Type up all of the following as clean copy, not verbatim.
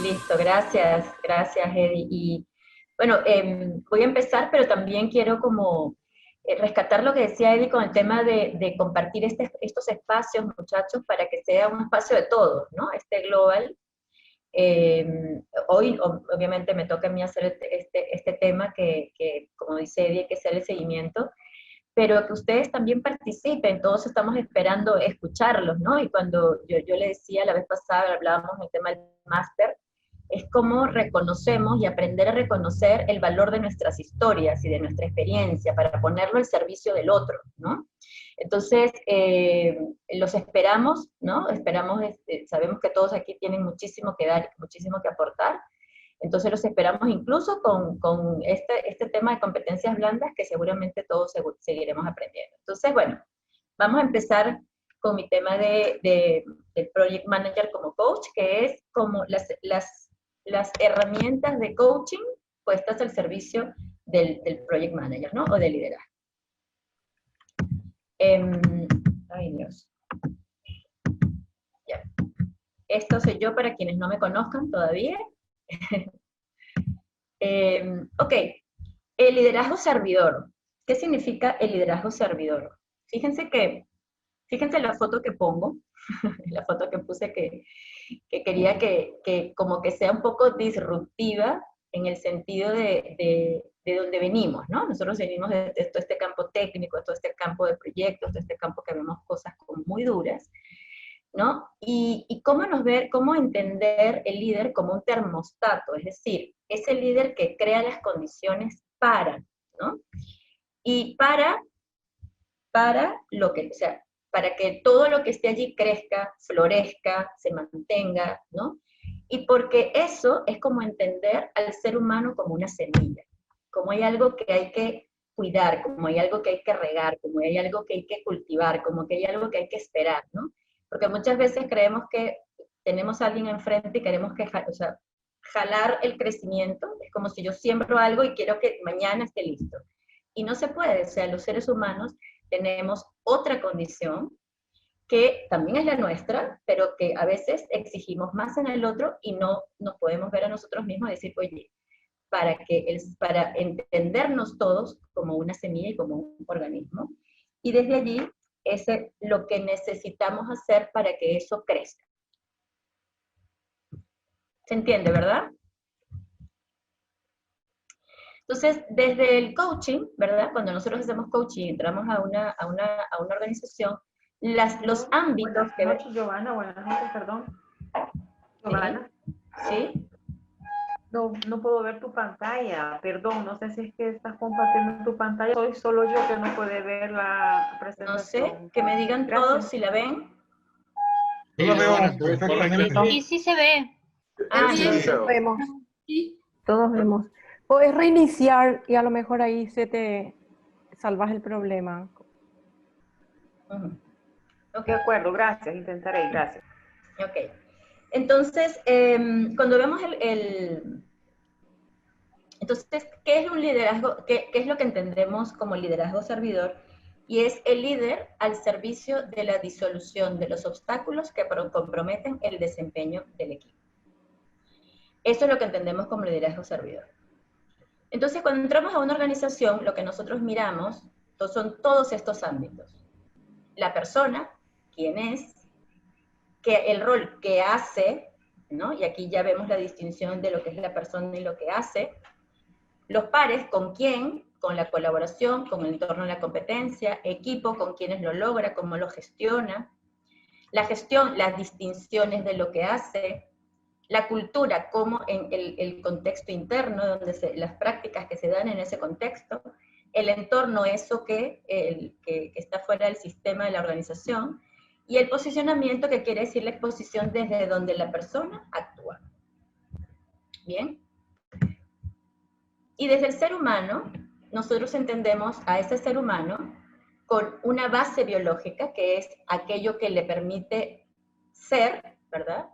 Listo, gracias Eddie. Y bueno, voy a empezar, pero también quiero como rescatar lo que decía Eddie con el tema de compartir estos espacios, muchachos, para que sea un espacio de todos, ¿no? Este global. Hoy, obviamente, me toca a mí hacer este tema que, como dice Eddie, hay que hacer el seguimiento, pero que ustedes también participen, todos estamos esperando escucharlos, ¿no? Y cuando yo le decía la vez pasada, hablábamos del tema del máster, es cómo reconocemos y aprender a reconocer el valor de nuestras historias y de nuestra experiencia para ponerlo al servicio del otro, ¿no? Entonces, los esperamos, ¿no? Esperamos, sabemos que todos aquí tienen muchísimo que dar, muchísimo que aportar, entonces los esperamos incluso con este tema de competencias blandas que seguramente todos seguiremos aprendiendo. Entonces, bueno, vamos a empezar con mi tema del Project Manager como coach, que es como las herramientas de coaching puestas al servicio del Project Manager, ¿no? O del liderazgo. Ay, Dios. Ya. Esto soy yo para quienes no me conozcan todavía. Ok, el liderazgo servidor. ¿Qué significa el liderazgo servidor? Fíjense la foto que pongo, la foto que puse que quería que como que sea un poco disruptiva en el sentido de donde venimos, ¿no? Nosotros venimos de todo este campo técnico, de todo este campo de proyectos, de este campo que vemos cosas como muy duras, ¿no? Y cómo entender el líder como un termostato, es decir, es el líder que crea las condiciones para, ¿no? Y para lo que, o sea, para que todo lo que esté allí crezca, florezca, se mantenga, ¿no? Y porque eso es como entender al ser humano como una semilla, como hay algo que hay que cuidar, como hay algo que hay que regar, como hay algo que hay que cultivar, como que hay algo que hay que esperar, ¿no? Porque muchas veces creemos que tenemos a alguien enfrente y queremos que, o sea, jalar el crecimiento, es como si yo siembro algo y quiero que mañana esté listo. Y no se puede, o sea, los seres humanos tenemos otra condición que también es la nuestra, pero que a veces exigimos más en el otro y no nos podemos ver a nosotros mismos y decir, oye, para entendernos todos como una semilla y como un organismo, y desde allí es lo que necesitamos hacer para que eso crezca. ¿Se entiende, verdad? Entonces, desde el coaching, ¿verdad? Cuando nosotros hacemos coaching y entramos a una organización, los ámbitos buenas que... noches, Giovanna, buenas noches, perdón. Giovanna. ¿Sí? No puedo ver tu pantalla, perdón, no sé si es que estás compartiendo tu pantalla, soy solo yo que no puede ver la presentación. No sé, que me digan todos si la ven. Yo la veo perfectamente. Sí se ve. Ah, Sí, entonces, todos vemos. Sí. Todos vemos. Puedes reiniciar y a lo mejor ahí se te salvas el problema. De acuerdo, gracias, intentaré, gracias. Ok. Entonces, cuando vemos entonces, ¿qué es un liderazgo? ¿Qué es lo que entendemos como liderazgo servidor? Y es el líder al servicio de la disolución de los obstáculos que comprometen el desempeño del equipo. Eso es lo que entendemos como liderazgo servidor. Entonces, cuando entramos a una organización, lo que nosotros miramos son todos estos ámbitos. La persona, quién es, el rol que hace, ¿no? Y aquí ya vemos la distinción de lo que es la persona y lo que hace. Los pares, con quién, con la colaboración, con el entorno de la competencia, equipo, con quienes lo logra, cómo lo gestiona, la gestión, las distinciones de lo que hace, la cultura, como en el contexto interno, donde las prácticas que se dan en ese contexto, el entorno, eso que está fuera del sistema de la organización, y el posicionamiento, que quiere decir la exposición desde donde la persona actúa. ¿Bien? Y desde el ser humano, nosotros entendemos a ese ser humano con una base biológica, que es aquello que le permite ser, ¿verdad?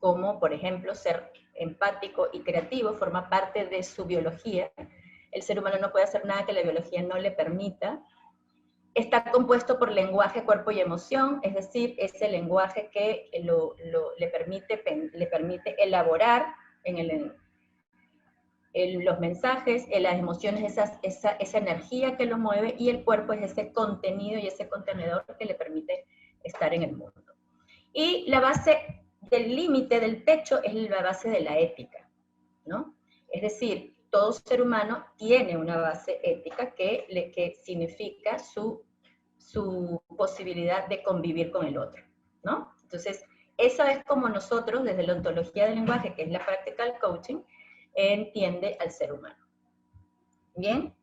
Como, por ejemplo, ser empático y creativo, forma parte de su biología. El ser humano no puede hacer nada que la biología no le permita. Está compuesto por lenguaje, cuerpo y emoción, es decir, ese lenguaje que le permite elaborar en los mensajes, en las emociones, esa energía que lo mueve, y el cuerpo es ese contenido y ese contenedor que le permite estar en el mundo. Y la base del límite, del techo, es la base de la ética, ¿no? Es decir, todo ser humano tiene una base ética que significa su posibilidad de convivir con el otro, ¿no? Entonces, esa es como nosotros, desde la ontología del lenguaje, que es la práctica del coaching, entiende al ser humano. ¿Bien?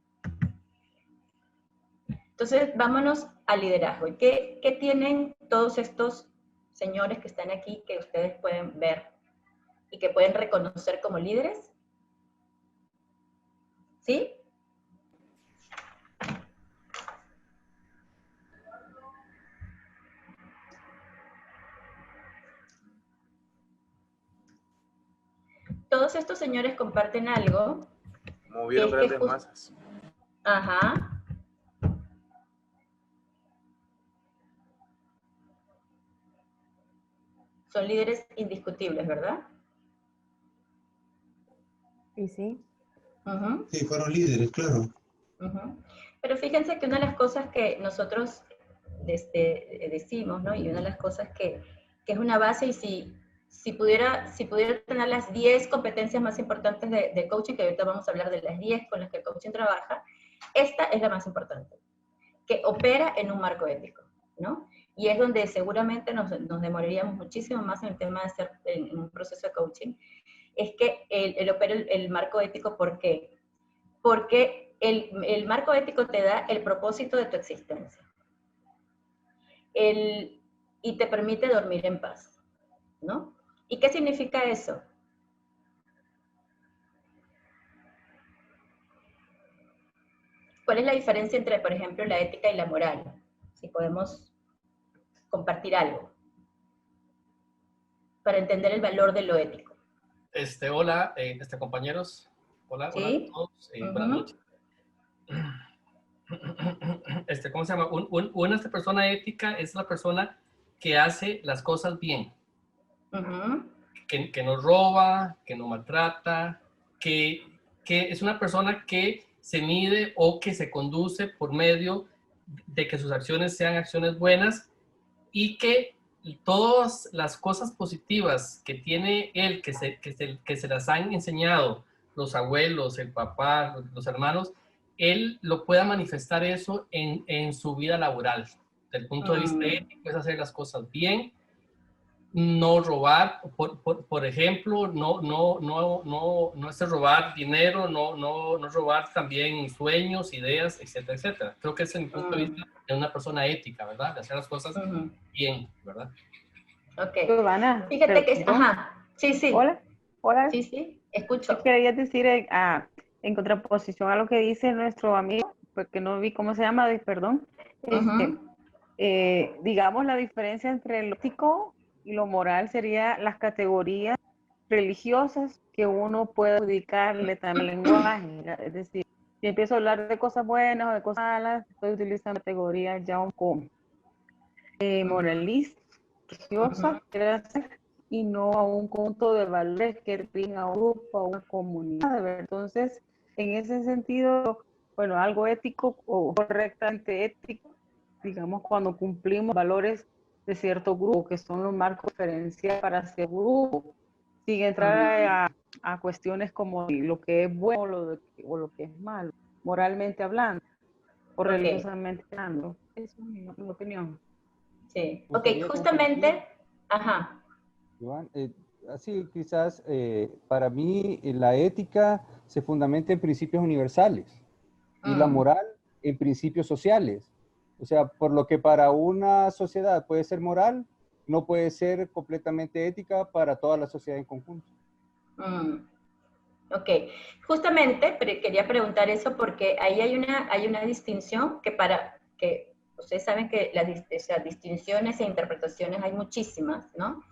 Entonces, vámonos al liderazgo. ¿Y qué tienen todos estos señores que están aquí, que ustedes pueden ver y que pueden reconocer como líderes? ¿Sí? Todos estos señores comparten algo. Movieron grandes masas. Ajá. Son líderes indiscutibles, ¿verdad? Y sí. Uh-huh. Sí, fueron líderes, claro. Uh-huh. Pero fíjense que una de las cosas que nosotros decimos, ¿no? Y una de las cosas que es una base, y si pudiera tener las 10 competencias más importantes de coaching, que ahorita vamos a hablar de las 10 con las que el coaching trabaja, esta es la más importante, que opera en un marco ético, ¿no? Y es donde seguramente nos demoraríamos muchísimo más en el tema de hacer en un proceso de coaching, es que el marco ético. ¿Por qué? Porque el marco ético te da el propósito de tu existencia. Y te permite dormir en paz, ¿no? ¿Y qué significa eso? ¿Cuál es la diferencia entre, por ejemplo, la ética y la moral? Si podemos compartir algo para entender el valor de lo ético. Hola, compañeros. Hola, ¿Sí? Hola a todos. Buenas noches. ¿Cómo se llama? Una persona ética es la persona que hace las cosas bien. Que no roba, que no maltrata, que es una persona que se mide o que se conduce por medio de que sus acciones sean acciones buenas, y que todas las cosas positivas que tiene él, que se las han enseñado los abuelos, el papá, los hermanos, él lo pueda manifestar eso en su vida laboral. Desde el punto de vista ético, es hacer las cosas bien, no robar, por ejemplo, no robar dinero, no robar también sueños, ideas, etcétera, etcétera. Creo que ese es mi punto de vista de una persona ética, ¿verdad? De hacer las cosas bien, ¿verdad? Ok. Giovanna, Fíjate que ajá, sí. Hola, hola. Sí, escucho. Yo quería decir, en contraposición a lo que dice nuestro amigo, porque no vi cómo se llama, perdón, digamos, la diferencia entre lo ético y lo moral sería las categorías religiosas que uno puede dedicarle también al lenguaje. Es decir, si empiezo a hablar de cosas buenas o de cosas malas, estoy utilizando categorías ya un poco moralistas, religiosas, y no a un conjunto de valores que rigen a un grupo, a una comunidad. Entonces, en ese sentido, bueno, algo ético o correctamente ético, digamos, cuando cumplimos valores de cierto grupo, que son los marcos referenciales para ese grupo, sin entrar a cuestiones como lo que es bueno o lo que es malo, moralmente hablando, o religiosamente hablando. Esa es mi opinión. Sí, ok, justamente, ajá. Iván, así quizás para mí la ética se fundamenta en principios universales y la moral en principios sociales. O sea, por lo que para una sociedad puede ser moral, no puede ser completamente ética para toda la sociedad en conjunto. Ok, justamente quería preguntar eso porque ahí hay una distinción que ustedes saben que las distinciones e interpretaciones hay muchísimas, ¿no?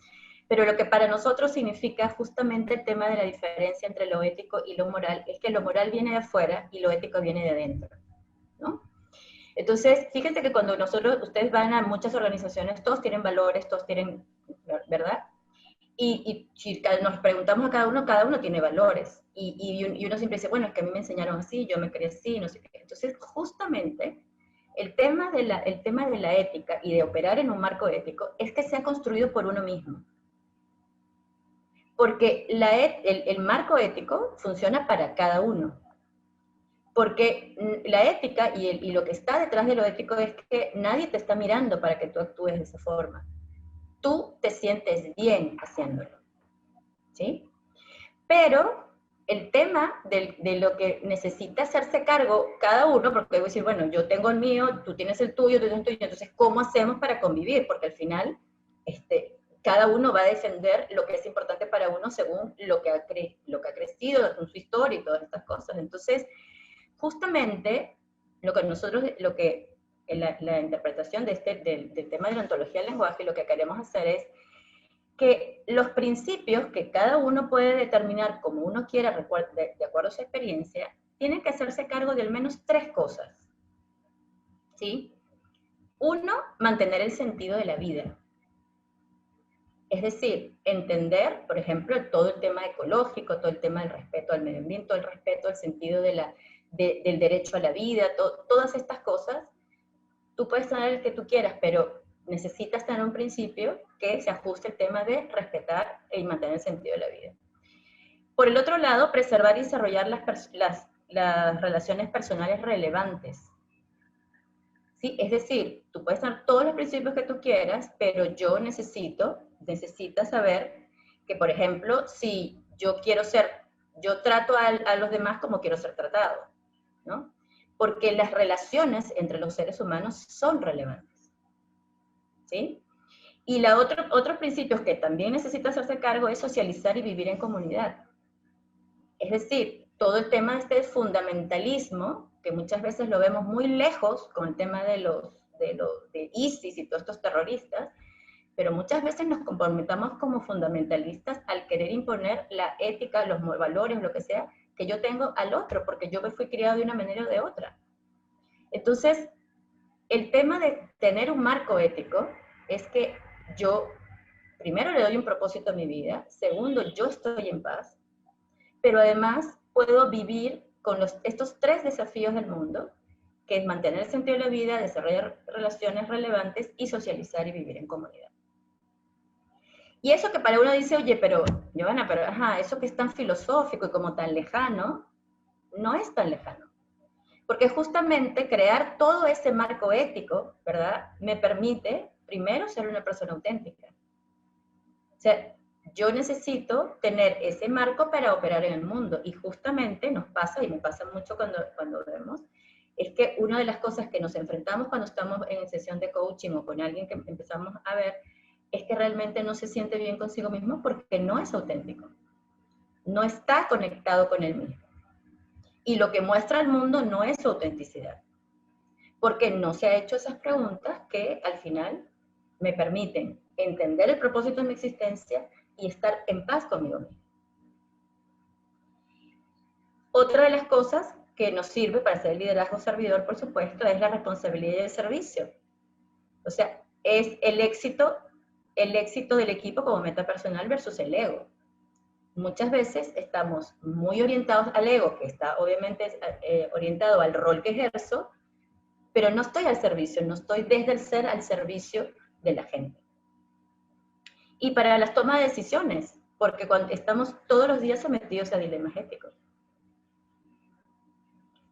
Pero lo que para nosotros significa justamente el tema de la diferencia entre lo ético y lo moral es que lo moral viene de afuera y lo ético viene de adentro, ¿no? Entonces, fíjense que cuando ustedes van a muchas organizaciones, todos tienen valores, todos tienen, ¿verdad? Y si nos preguntamos a cada uno tiene valores. Y uno siempre dice, bueno, es que a mí me enseñaron así, yo me creí así, no sé qué. Entonces, justamente, el tema de la ética y de operar en un marco ético es que se ha construido por uno mismo. Porque el marco ético funciona para cada uno. Porque la ética y lo que está detrás de lo ético es que nadie te está mirando para que tú actúes de esa forma. Tú te sientes bien haciéndolo, ¿sí? Pero el tema de lo que necesita hacerse cargo cada uno, porque voy a decir, bueno, yo tengo el mío, tú tienes el tuyo, tú tienes el tuyo, entonces, ¿cómo hacemos para convivir? Porque al final, cada uno va a defender lo que es importante para uno según lo que ha crecido, según su historia y todas estas cosas. Entonces, justamente, la interpretación del tema de la ontología del lenguaje, lo que queremos hacer es que los principios que cada uno puede determinar como uno quiera de acuerdo a su experiencia, tienen que hacerse cargo de al menos 3 cosas. ¿Sí? 1, mantener el sentido de la vida. Es decir, entender, por ejemplo, todo el tema ecológico, todo el tema del respeto al medio ambiente, todo el respeto al sentido del derecho a la vida, todas estas cosas. Tú puedes tener el que tú quieras, pero necesitas tener un principio que se ajuste al tema de respetar y mantener el sentido de la vida. Por el otro lado, preservar y desarrollar las relaciones personales relevantes. ¿Sí? Es decir, tú puedes tener todos los principios que tú quieras, pero necesitas saber que, por ejemplo, si yo trato a los demás como quiero ser tratado, ¿no? Porque las relaciones entre los seres humanos son relevantes, ¿sí? Y otros principios que también necesita hacerse cargo es socializar y vivir en comunidad. Es decir, todo el tema de este fundamentalismo, que muchas veces lo vemos muy lejos con el tema de ISIS y todos estos terroristas, pero muchas veces nos comportamos como fundamentalistas al querer imponer la ética, los valores, lo que sea, que yo tengo al otro, porque yo me fui criado de una manera o de otra. Entonces, el tema de tener un marco ético es que yo, primero, le doy un propósito a mi vida, segundo, yo estoy en paz, pero además puedo vivir con estos 3 desafíos del mundo, que es mantener el sentido de la vida, desarrollar relaciones relevantes y socializar y vivir en comunidad. Y eso que para uno dice, oye, pero, Giovanna, eso que es tan filosófico y como tan lejano, no es tan lejano. Porque justamente crear todo ese marco ético, ¿verdad?, me permite, primero, ser una persona auténtica. O sea, yo necesito tener ese marco para operar en el mundo. Y justamente nos pasa, y me pasa mucho cuando vemos, es que una de las cosas que nos enfrentamos cuando estamos en sesión de coaching o con alguien que empezamos a ver, es que realmente no se siente bien consigo mismo porque no es auténtico. No está conectado con él mismo. Y lo que muestra al mundo no es su autenticidad. Porque no se ha hecho esas preguntas que al final me permiten entender el propósito de mi existencia y estar en paz conmigo mismo. Otra de las cosas que nos sirve para hacer el liderazgo servidor, por supuesto, es la responsabilidad y el servicio. O sea, es el éxito del equipo como meta personal versus el ego. Muchas veces estamos muy orientados al ego, que está obviamente orientado al rol que ejerzo, pero no estoy al servicio, no estoy desde el ser al servicio de la gente. Y para las tomas de decisiones, porque cuando estamos todos los días sometidos a dilemas éticos.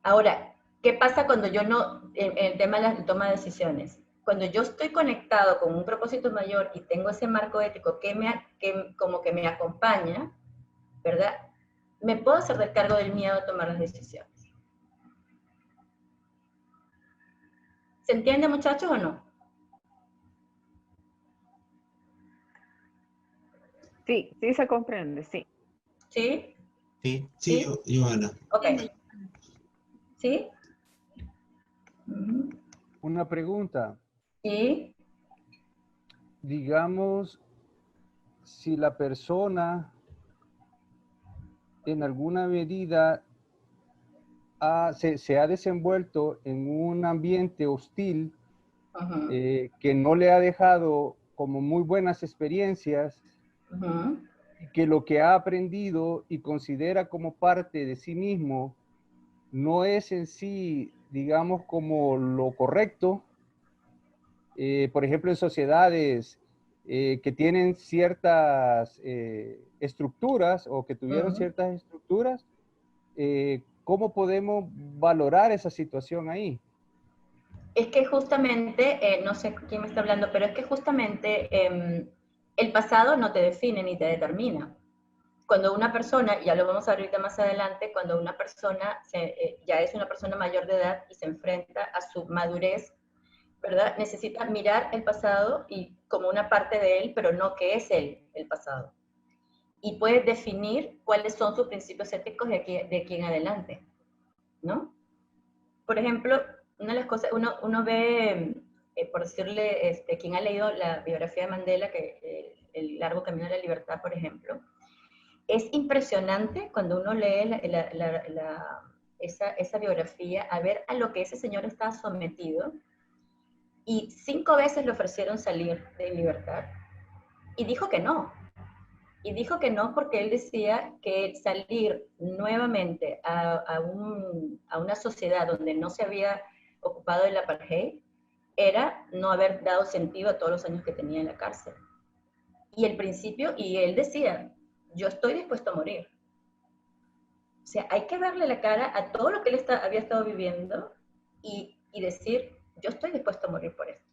Ahora, ¿qué pasa cuando yo no, en el tema de la toma de decisiones? Cuando yo estoy conectado con un propósito mayor y tengo ese marco ético como que me acompaña, ¿verdad? Me puedo hacer del cargo del miedo a tomar las decisiones. ¿Se entiende, muchachos, o no? Sí, sí se comprende, sí. ¿Sí? Sí, Giovanna. Ok. ¿Sí? Una pregunta. ¿Sí? Digamos, si la persona en alguna medida se ha desenvuelto en un ambiente hostil que no le ha dejado como muy buenas experiencias Ujú. que lo que ha aprendido y considera como parte de sí mismo no es en sí, digamos, como lo correcto. Por ejemplo, en sociedades que tienen ciertas estructuras o que tuvieron Ujú. ciertas estructuras, ¿cómo podemos valorar esa situación ahí? Es que justamente, no sé quién me está hablando, pero es que justamente el pasado no te define ni te determina. Cuando una persona, ya lo vamos a ver ahorita más adelante, cuando una persona ya es una persona mayor de edad y se enfrenta a su madurez, ¿verdad? Necesita mirar el pasado y como una parte de él, pero no que es él el pasado. Y puede definir cuáles son sus principios éticos de aquí en adelante, ¿no? Por ejemplo, una de las cosas, uno ve, por decirle, quien ha leído la biografía de Mandela, el largo camino a la libertad, por ejemplo, es impresionante cuando uno lee esa biografía, a ver a lo que ese señor estaba sometido, y 5 veces le ofrecieron salir de libertad, y dijo que no. Y dijo que no porque él decía que salir nuevamente a una sociedad donde no se había ocupado del apartheid era no haber dado sentido a todos los años que tenía en la cárcel. Y el principio, y él decía, yo estoy dispuesto a morir. O sea, hay que verle la cara a todo lo que él había estado viviendo y decir, yo estoy dispuesto a morir por esto.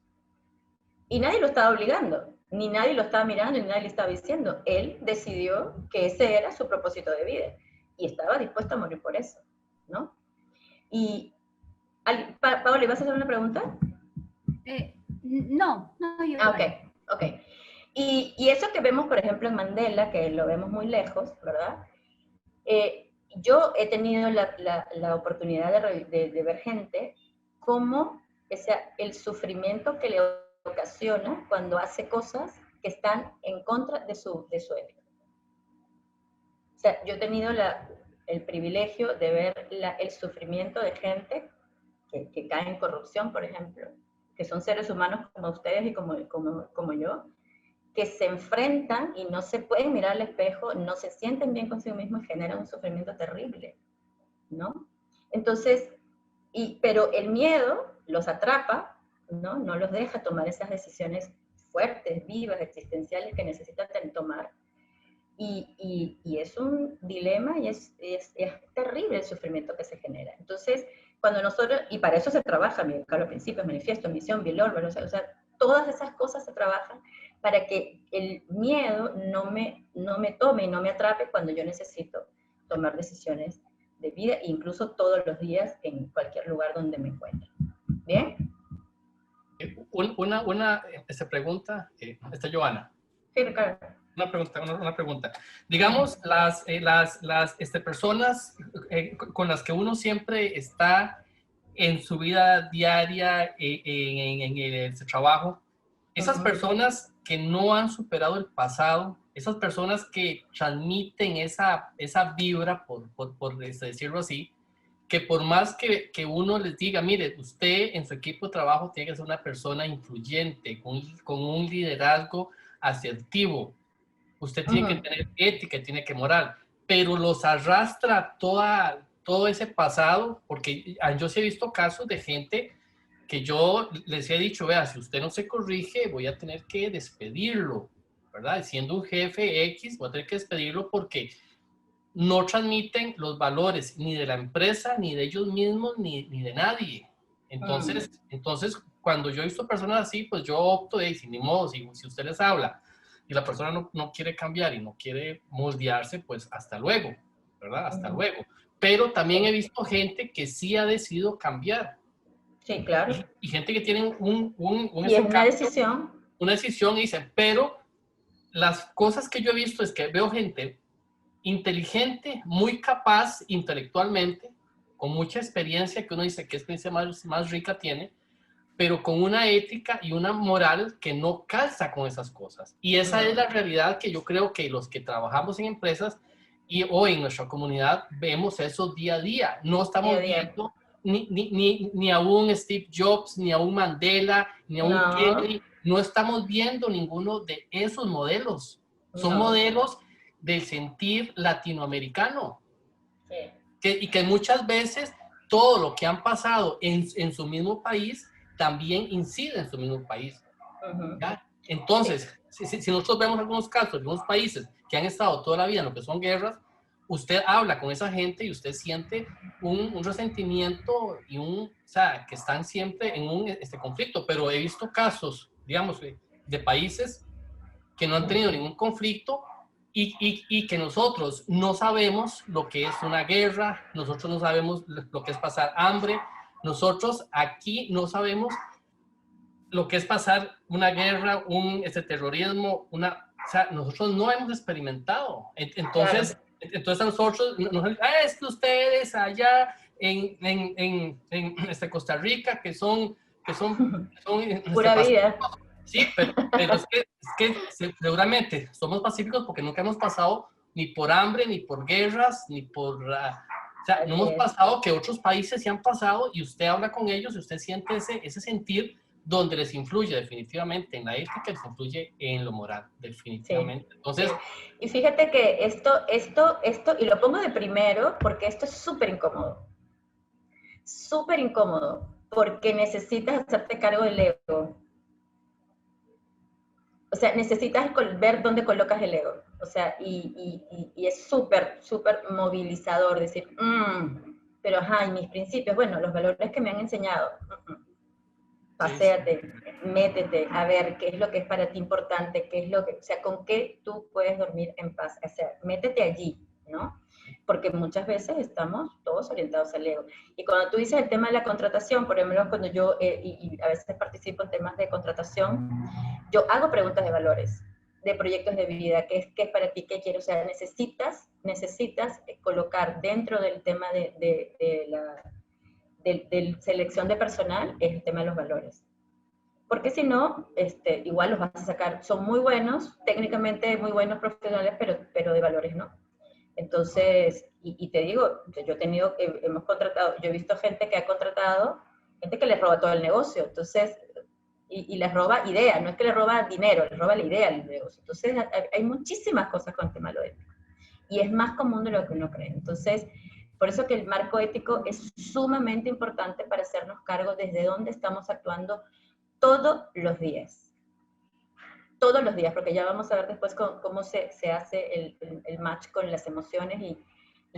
Y nadie lo estaba obligando, ni nadie lo estaba mirando, ni nadie le estaba diciendo. Él decidió que ese era su propósito de vida y estaba dispuesto a morir por eso, ¿no? Y, Paola, ¿vas a hacer una pregunta? No, yo igual. Ok. Y eso que vemos, por ejemplo, en Mandela, que lo vemos muy lejos, ¿verdad? Yo he tenido la oportunidad de ver gente cómo el sufrimiento que le ocasiona cuando hace cosas que están en contra de su ética. O sea, yo he tenido el privilegio de ver el sufrimiento de gente que cae en corrupción, por ejemplo, que son seres humanos como ustedes y como yo, que se enfrentan y no se pueden mirar al espejo, no se sienten bien consigo mismos y generan un sufrimiento terrible, ¿no? Entonces, pero el miedo los atrapa, ¿no? No los deja tomar esas decisiones fuertes, vivas, existenciales que necesitan tomar. Y es un dilema y es terrible el sufrimiento que se genera. Entonces, cuando nosotros, y para eso se trabaja, me dijo al principio, manifiesto, misión, valor, o sea, todas esas cosas se trabajan para que el miedo no me tome y no me atrape cuando yo necesito tomar decisiones de vida, incluso todos los días en cualquier lugar donde me encuentre. ¿Bien? Una pregunta, está Joana. Sí, Ricardo. Una pregunta. Digamos, las personas con las que uno siempre está en su vida diaria, en el trabajo, esas personas que no han superado el pasado, esas personas que transmiten esa vibra, por decirlo así, que por más que uno les diga, mire, usted en su equipo de trabajo tiene que ser una persona influyente, con un liderazgo asertivo, usted tiene que tener ética, tiene que moral, pero los arrastra todo ese pasado, porque yo sí he visto casos de gente que yo les he dicho, vea, si usted no se corrige, voy a tener que despedirlo, ¿verdad? Siendo un jefe X, voy a tener que despedirlo porque no transmiten los valores ni de la empresa, ni de ellos mismos, ni de nadie. Entonces, cuando yo he visto personas así, pues yo opto de, sin ni modo, si usted les habla y la persona no quiere cambiar y no quiere moldearse, pues hasta luego, ¿verdad? Hasta luego. Pero también he visto gente que sí ha decidido cambiar. Sí, claro. Y gente que tiene y es una decisión. Una decisión y dicen, pero las cosas que yo he visto es que veo gente inteligente, muy capaz intelectualmente, con mucha experiencia, que uno dice que experiencia más rica tiene, pero con una ética y una moral que no calza con esas cosas. Y esa es la realidad que yo creo que los que trabajamos en empresas o en nuestra comunidad vemos eso día a día. No estamos viendo ni a un Steve Jobs, ni a un Mandela, ni a un Kennedy. No estamos viendo ninguno de esos modelos. son No. modelos del sentir latinoamericano. Sí. Y que muchas veces todo lo que han pasado en su mismo país también incide en su mismo país. ¿Ya? Entonces, si nosotros vemos algunos casos de algunos países que han estado toda la vida en lo que son guerras, usted habla con esa gente y usted siente un resentimiento y o sea, que están siempre en un conflicto. Pero he visto casos, digamos, de países que no han tenido ningún conflicto y que nosotros no sabemos lo que es una guerra, nosotros no sabemos lo que es pasar hambre, nosotros aquí no sabemos lo que es pasar una guerra, terrorismo, o sea, nosotros no hemos experimentado. Entonces, Claro. entonces a nosotros, es que ustedes allá en Costa Rica, que son Pura vida. sí, pero es que seguramente somos pacíficos porque nunca hemos pasado ni por hambre, ni por guerras, ni por... o sea, no hemos pasado que otros países se han pasado y usted habla con ellos y usted siente ese sentir donde les influye definitivamente en la ética, les influye en lo moral, definitivamente. Sí, Entonces... sí. Y fíjate que esto, y lo pongo de primero porque esto es súper incómodo, porque necesitas hacerte cargo del ego. O sea, necesitas ver dónde colocas el ego. O sea, y es súper movilizador decir, pero ajá, y mis principios, bueno, los valores que me han enseñado, paséate, métete, a ver qué es lo que es para ti importante, qué es lo que, o sea, con qué tú puedes dormir en paz. O sea, métete allí, ¿no? Porque muchas veces estamos todos orientados al ego. Y cuando tú dices el tema de la contratación, por ejemplo, cuando yo, y a veces participo en temas de contratación, yo hago preguntas de valores, de proyectos de vida, qué es para ti, qué quieres, o sea, necesitas colocar dentro del tema de selección de personal, es el tema de los valores. Porque si no, igual los vas a sacar, son muy buenos, técnicamente muy buenos profesionales, pero de valores no. Entonces, y te digo, yo he visto gente que ha contratado, gente que les roba todo el negocio, entonces, y les roba idea, no es que les roba dinero, les roba la idea del negocio. Entonces, hay muchísimas cosas con el tema de lo ético, y es más común de lo que uno cree. Entonces, por eso que el marco ético es sumamente importante para hacernos cargo desde dónde estamos actuando todos los días. Todos los días, porque ya vamos a ver después cómo se hace el match con las emociones y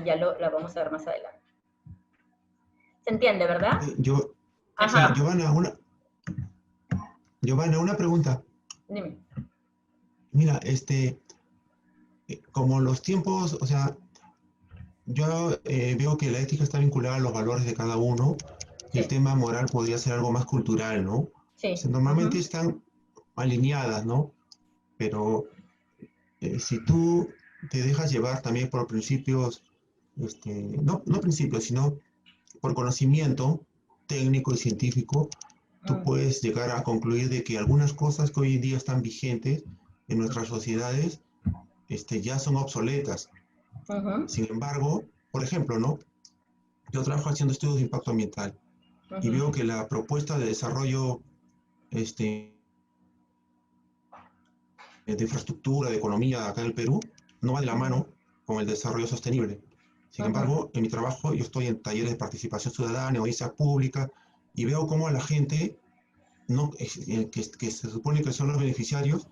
ya la vamos a ver más adelante. ¿Se entiende, verdad? Ajá. Giovanna, una pregunta. Dime. Mira, como los tiempos, o sea, yo veo que la ética está vinculada a los valores de cada uno y el tema moral podría ser algo más cultural, ¿no? Sí. O sea, normalmente están alineadas, ¿no? Pero si tú te dejas llevar también por principios, no principios, sino por conocimiento técnico y científico, tú puedes llegar a concluir de que algunas cosas que hoy en día están vigentes en nuestras sociedades ya son obsoletas. Sin embargo, por ejemplo, ¿no? Yo trabajo haciendo estudios de impacto ambiental y veo que la propuesta de desarrollo de infraestructura, de economía acá en el Perú, no va de la mano con el desarrollo sostenible. Sin embargo, en mi trabajo yo estoy en talleres de participación ciudadana, audiencia pública, y veo cómo la gente, que se supone que son los beneficiarios,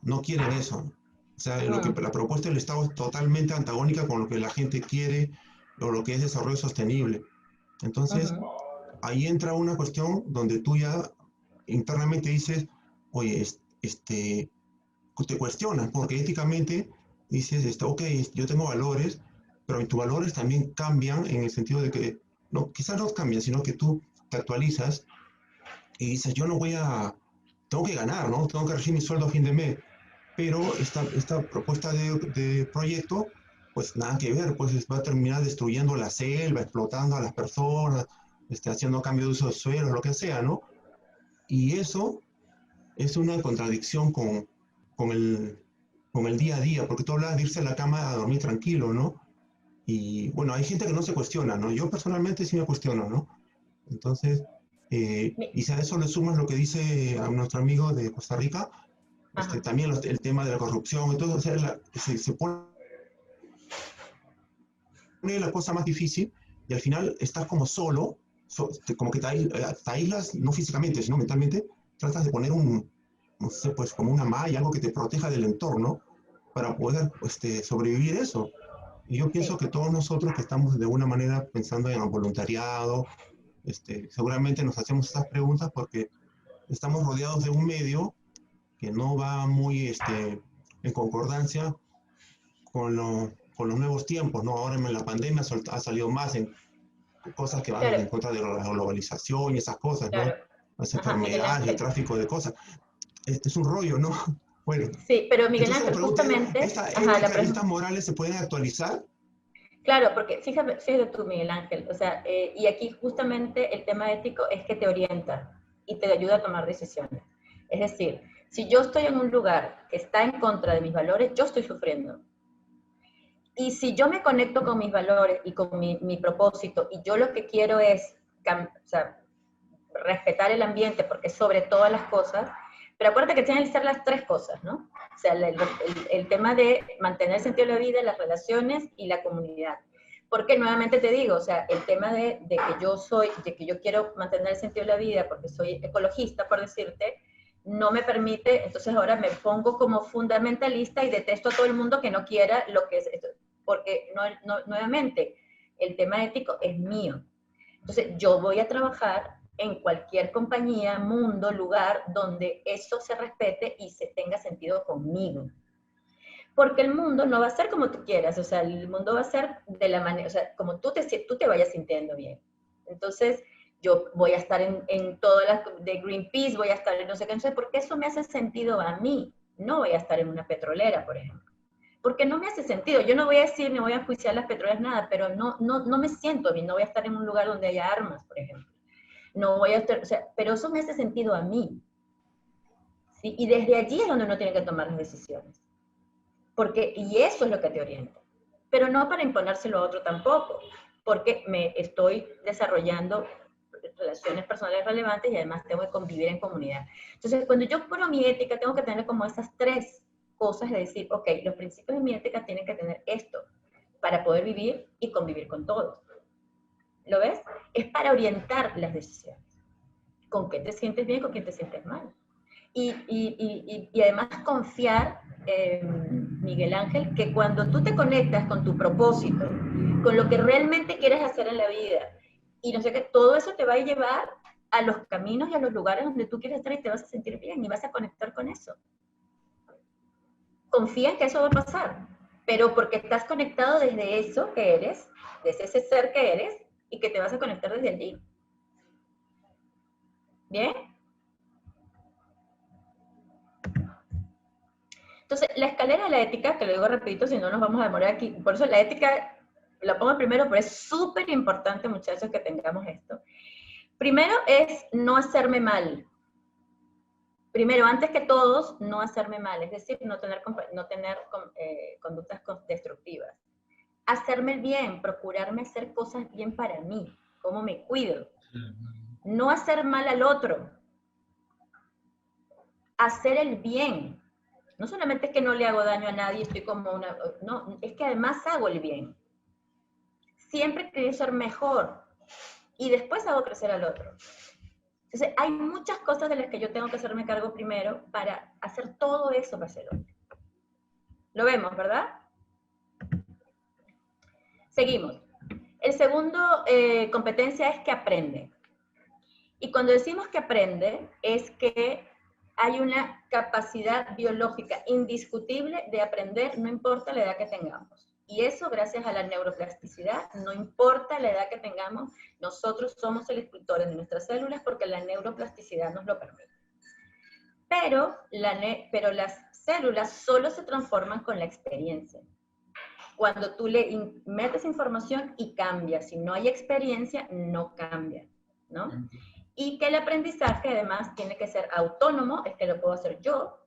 no quieren eso. O sea, la propuesta del Estado es totalmente antagónica con lo que la gente quiere o lo que es desarrollo sostenible. Entonces, ahí entra una cuestión donde tú ya internamente dices, oye, te cuestionas, porque éticamente dices, ok, yo tengo valores, pero tus valores también cambian en el sentido de que, no, quizás no cambian, sino que tú te actualizas y dices, yo no tengo que ganar, ¿no? Tengo que recibir mi sueldo a fin de mes, pero esta propuesta de proyecto, pues nada que ver, pues va a terminar destruyendo la selva, explotando a las personas, haciendo cambio de uso de suelo, lo que sea, ¿no? Y eso es una contradicción con el día a día, porque tú hablas de irse a la cama a dormir tranquilo, ¿no? Y bueno, hay gente que no se cuestiona, ¿no? Yo personalmente sí me cuestiono, ¿no? Entonces, y si a eso le sumas lo que dice a nuestro amigo de Costa Rica, también el tema de la corrupción, entonces, o sea, se pone la cosa más difícil y al final estás como solo, como que te aíslas, no físicamente, sino mentalmente, tratas de poner no sé, pues como una malla, algo que te proteja del entorno para poder sobrevivir eso. Y yo pienso que todos nosotros que estamos de alguna manera pensando en voluntariado, seguramente nos hacemos estas preguntas porque estamos rodeados de un medio que no va muy en concordancia con los nuevos tiempos, ¿no? Ahora en la pandemia ha salido más en cosas que van en contra de la globalización y esas cosas, ¿no? Las enfermedades, el tráfico de cosas. Es un rollo, ¿no? Bueno. Sí, pero Miguel Ángel, justamente... ¿Estas morales se pueden actualizar? Claro, porque fíjate tú, Miguel Ángel, o sea, y aquí justamente el tema ético es que te orienta y te ayuda a tomar decisiones. Es decir, si yo estoy en un lugar que está en contra de mis valores, yo estoy sufriendo. Y si yo me conecto con mis valores y con mi propósito, y yo lo que quiero es respetar el ambiente, porque sobre todas las cosas, pero acuérdate que tienen que ser las tres cosas, ¿no? O sea, el tema de mantener el sentido de la vida, las relaciones y la comunidad. Porque nuevamente te digo, o sea, el tema de que yo quiero mantener el sentido de la vida porque soy ecologista, por decirte, no me permite, entonces ahora me pongo como fundamentalista y detesto a todo el mundo que no quiera lo que es esto, porque nuevamente, el tema ético es mío. Entonces yo voy a trabajar en cualquier compañía, mundo, lugar, donde eso se respete y se tenga sentido conmigo. Porque el mundo no va a ser como tú quieras, o sea, el mundo va a ser de la manera, o sea, como tú te vayas sintiendo bien. Entonces, yo voy a estar en todas las de Greenpeace, voy a estar en no sé qué, no sé, porque eso me hace sentido a mí. No voy a estar en una petrolera, por ejemplo. Porque no me hace sentido. Yo no voy a decir, me voy a enjuiciar las petroleras, nada, pero no me siento bien. No voy a estar en un lugar donde haya armas, por ejemplo. No voy a estar, o sea, pero eso me hace sentido a mí. ¿Sí? Y desde allí es donde uno tiene que tomar las decisiones. Y eso es lo que te orienta. Pero no para imponérselo a otro tampoco, porque me estoy desarrollando relaciones personales relevantes y además tengo que convivir en comunidad. Entonces, cuando yo pruebo mi ética, tengo que tener como esas tres cosas de decir, ok, los principios de mi ética tienen que tener esto para poder vivir y convivir con todos. ¿Lo ves? Es para orientar las decisiones. ¿Con qué te sientes bien, con quién te sientes mal? Y además confiar, Miguel Ángel, que cuando tú te conectas con tu propósito, con lo que realmente quieres hacer en la vida, y no sé qué, todo eso te va a llevar a los caminos y a los lugares donde tú quieres estar y te vas a sentir bien y vas a conectar con eso. Confía en que eso va a pasar, pero porque estás conectado desde eso que eres, desde ese ser que eres, y que te vas a conectar desde allí. ¿Bien? Entonces, la escalera de la ética, que lo digo repito, si no nos vamos a demorar aquí, por eso la ética la pongo primero, pero es súper importante, muchachos, que tengamos esto. Primero es no hacerme mal. Primero, antes que todos, no hacerme mal, es decir, no tener conductas destructivas. Hacerme el bien, procurarme hacer cosas bien para mí, cómo me cuido. No hacer mal al otro. Hacer el bien. No solamente es que no le hago daño a nadie, estoy como una... No, es que además hago el bien. Siempre quiero ser mejor. Y después hago crecer al otro. Entonces, hay muchas cosas de las que yo tengo que hacerme cargo primero para hacer todo eso para el otro. Lo vemos, ¿verdad? Seguimos. El segundo competencia es que aprende. Y cuando decimos que aprende, es que hay una capacidad biológica indiscutible de aprender, no importa la edad que tengamos. Y eso gracias a la neuroplasticidad, no importa la edad que tengamos, nosotros somos el escultor de nuestras células porque la neuroplasticidad nos lo permite. Pero las células solo se transforman con la experiencia. Cuando tú le metes información y cambia, si no hay experiencia, no cambia, ¿no? Y que el aprendizaje además tiene que ser autónomo, es que lo puedo hacer yo,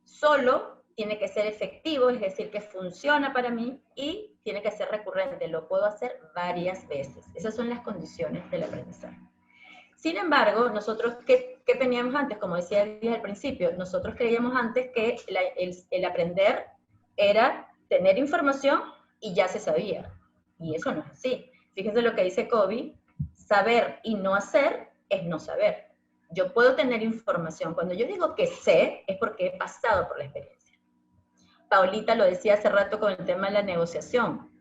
solo, tiene que ser efectivo, es decir, que funciona para mí, y tiene que ser recurrente, lo puedo hacer varias veces. Esas son las condiciones del aprendizaje. Sin embargo, nosotros, ¿qué ¿qué teníamos antes? Como decía al principio, nosotros creíamos antes que el aprender era tener información y ya se sabía. Y eso no es así. Fíjense lo que dice Covey, saber y no hacer es no saber. Yo puedo tener información. Cuando yo digo que sé, es porque he pasado por la experiencia. Paolita lo decía hace rato con el tema de la negociación.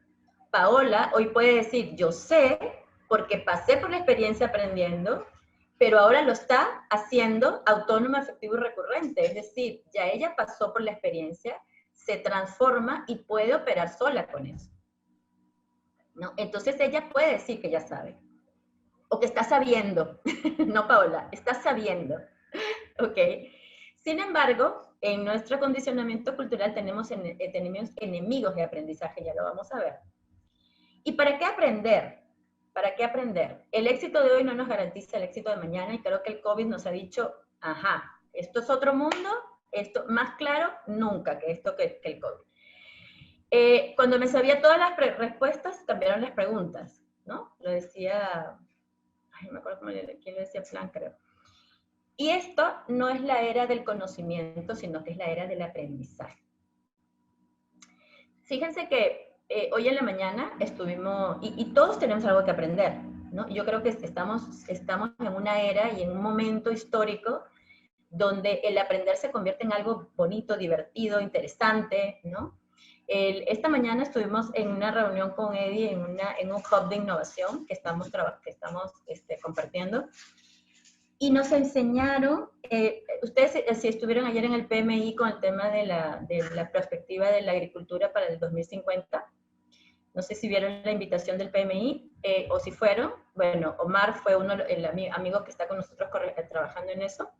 Paola hoy puede decir, yo sé porque pasé por la experiencia aprendiendo, pero ahora lo está haciendo autónoma, efectivo y recurrente. Es decir, ya ella pasó por la experiencia, se transforma y puede operar sola con eso, ¿no? Entonces ella puede decir que ya sabe, o que está sabiendo, no Paola, está sabiendo, ¿ok? Sin embargo, en nuestro condicionamiento cultural tenemos enemigos de aprendizaje, ya lo vamos a ver. ¿Y para qué aprender? ¿Para qué aprender? El éxito de hoy no nos garantiza el éxito de mañana y creo que el COVID nos ha dicho, ajá, esto es otro mundo, esto más claro nunca que esto que el COVID. Cuando me sabía todas las respuestas, cambiaron las preguntas, ¿no? Lo decía, ay, no me acuerdo quién lo decía, Plan, creo. Y esto no es la era del conocimiento, sino que es la era del aprendizaje. Fíjense que hoy en la mañana estuvimos, y todos tenemos algo que aprender, ¿no? Yo creo que estamos en una era y en un momento histórico donde el aprender se convierte en algo bonito, divertido, interesante, ¿no? Esta mañana estuvimos en una reunión con Eddie en un hub de innovación que estamos compartiendo, y nos enseñaron, ustedes si estuvieron ayer en el PMI con el tema de la perspectiva de la agricultura para el 2050, no sé si vieron la invitación del PMI o si fueron, bueno, Omar fue el amigo que está con nosotros trabajando en eso.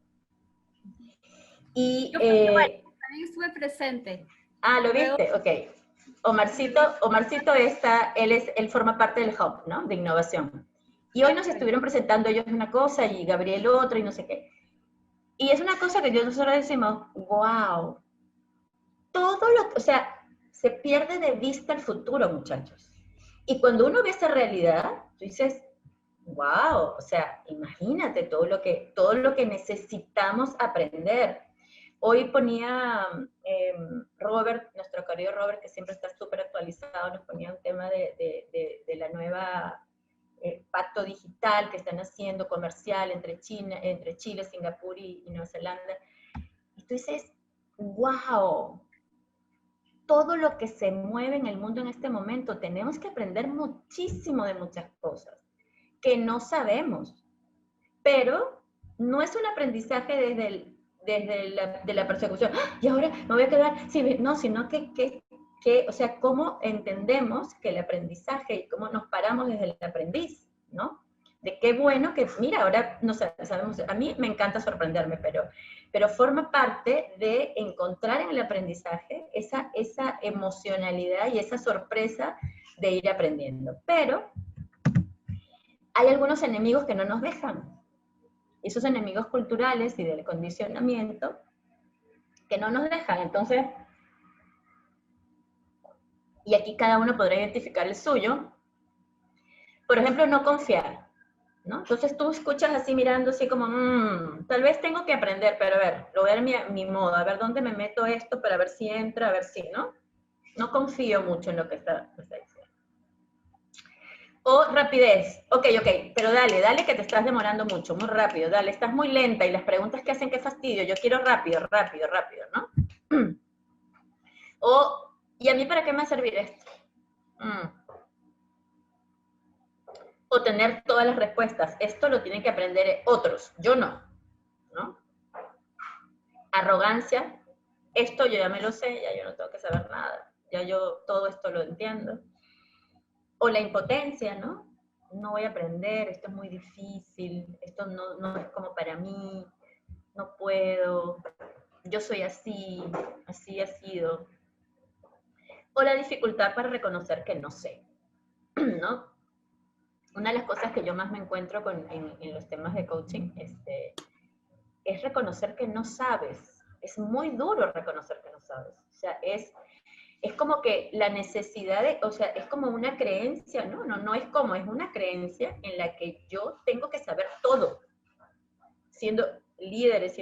Y, yo también estuve presente. Ah, ¿lo viste? Ok. Omarcito él forma parte del hub, ¿no? De innovación. Y hoy nos estuvieron presentando ellos una cosa y Gabriel otra y no sé qué. Y es una cosa que nosotros decimos, wow, o sea, se pierde de vista el futuro, muchachos. Y cuando uno ve esa realidad, tú dices, wow, o sea, imagínate todo lo que necesitamos aprender. Hoy ponía Robert, nuestro querido Robert, que siempre está súper actualizado, nos ponía un tema de la nueva pacto digital que están haciendo comercial entre Chile, Singapur y Nueva Zelanda. Y tú dices, wow, todo lo que se mueve en el mundo en este momento, tenemos que aprender muchísimo de muchas cosas que no sabemos, pero no es un aprendizaje desde la persecución, ¡ah! Y ahora me voy a quedar, sí, no, sino o sea, cómo entendemos que el aprendizaje y cómo nos paramos desde el aprendiz, ¿no? De qué bueno que, mira, ahora no sabemos, a mí me encanta sorprenderme, pero forma parte de encontrar en el aprendizaje esa emocionalidad y esa sorpresa de ir aprendiendo. Pero hay algunos enemigos que no nos dejan. Esos enemigos culturales y del condicionamiento que no nos dejan. Entonces, y aquí cada uno podrá identificar el suyo. Por ejemplo, no confiar, ¿no? Entonces tú escuchas así mirando así como, tal vez tengo que aprender, pero a ver, lo voy a ver mi modo, a ver dónde me meto esto para ver si entra, a ver si, ¿no? No confío mucho en lo que está diciendo. O rapidez, ok, pero dale que te estás demorando mucho, muy rápido, dale, estás muy lenta y las preguntas que hacen qué fastidio, yo quiero rápido, ¿no? O, ¿y a mí para qué me va a servir esto? O tener todas las respuestas, esto lo tienen que aprender otros, yo no, ¿no? Arrogancia, esto yo ya me lo sé, ya yo no tengo que saber nada, ya yo todo esto lo entiendo. O la impotencia, ¿no? No voy a aprender, esto es muy difícil, esto no es como para mí, no puedo, yo soy así ha sido. O la dificultad para reconocer que no sé, ¿no? Una de las cosas que yo más me encuentro en los temas de coaching es reconocer que no sabes. Es muy duro reconocer que no sabes. O sea, es como que la necesidad o sea, es como una creencia, ¿no? No es una creencia en la que yo tengo que saber todo, siendo líderes,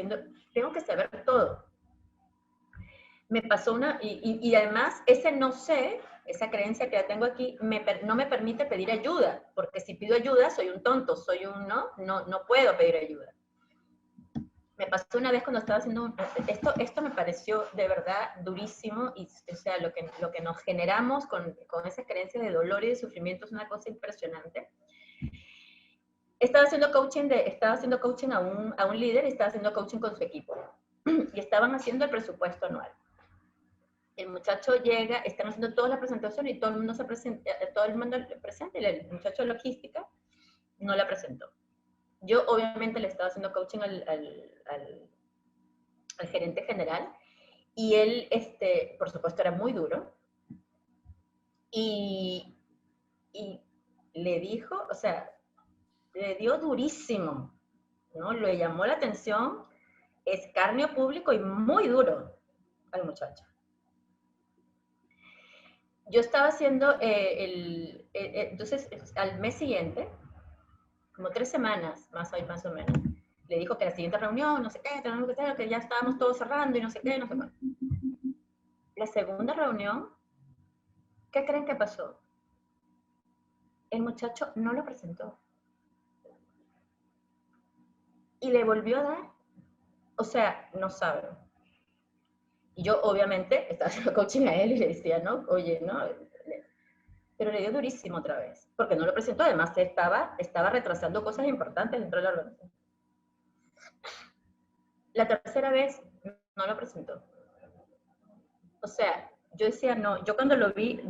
tengo que saber todo. Me pasó y además ese no sé, esa creencia que ya tengo aquí, no me permite pedir ayuda, porque si pido ayuda soy un tonto, no puedo pedir ayuda. Me pasó una vez cuando estaba haciendo, esto me pareció de verdad durísimo, y o sea, lo que nos generamos con esa creencia de dolor y de sufrimiento es una cosa impresionante. Estaba haciendo coaching a un líder y estaba haciendo coaching con su equipo, y estaban haciendo el presupuesto anual. El muchacho llega, están haciendo toda la presentación y todo el mundo presenta, y el muchacho de logística no la presentó. Yo obviamente le estaba haciendo coaching al gerente general, y él, por supuesto, era muy duro, y le dijo, o sea, le dio durísimo, ¿no? Le llamó la atención, escarnio público y muy duro al muchacho. Yo estaba haciendo, entonces, al mes siguiente, como 3 semanas, más o menos, le dijo que la siguiente reunión, no sé qué, que ya estábamos todos cerrando y no sé qué, no sé qué. La segunda reunión, ¿qué creen que pasó? El muchacho no lo presentó. Y le volvió a dar. O sea, no saben. Y yo, obviamente, estaba haciendo coaching a él y le decía, ¿no? Oye, ¿no? Pero le dio durísimo otra vez, porque no lo presentó. Además, estaba retrasando cosas importantes dentro de la organización. La tercera vez no lo presentó. O sea, yo decía, no, yo cuando lo vi,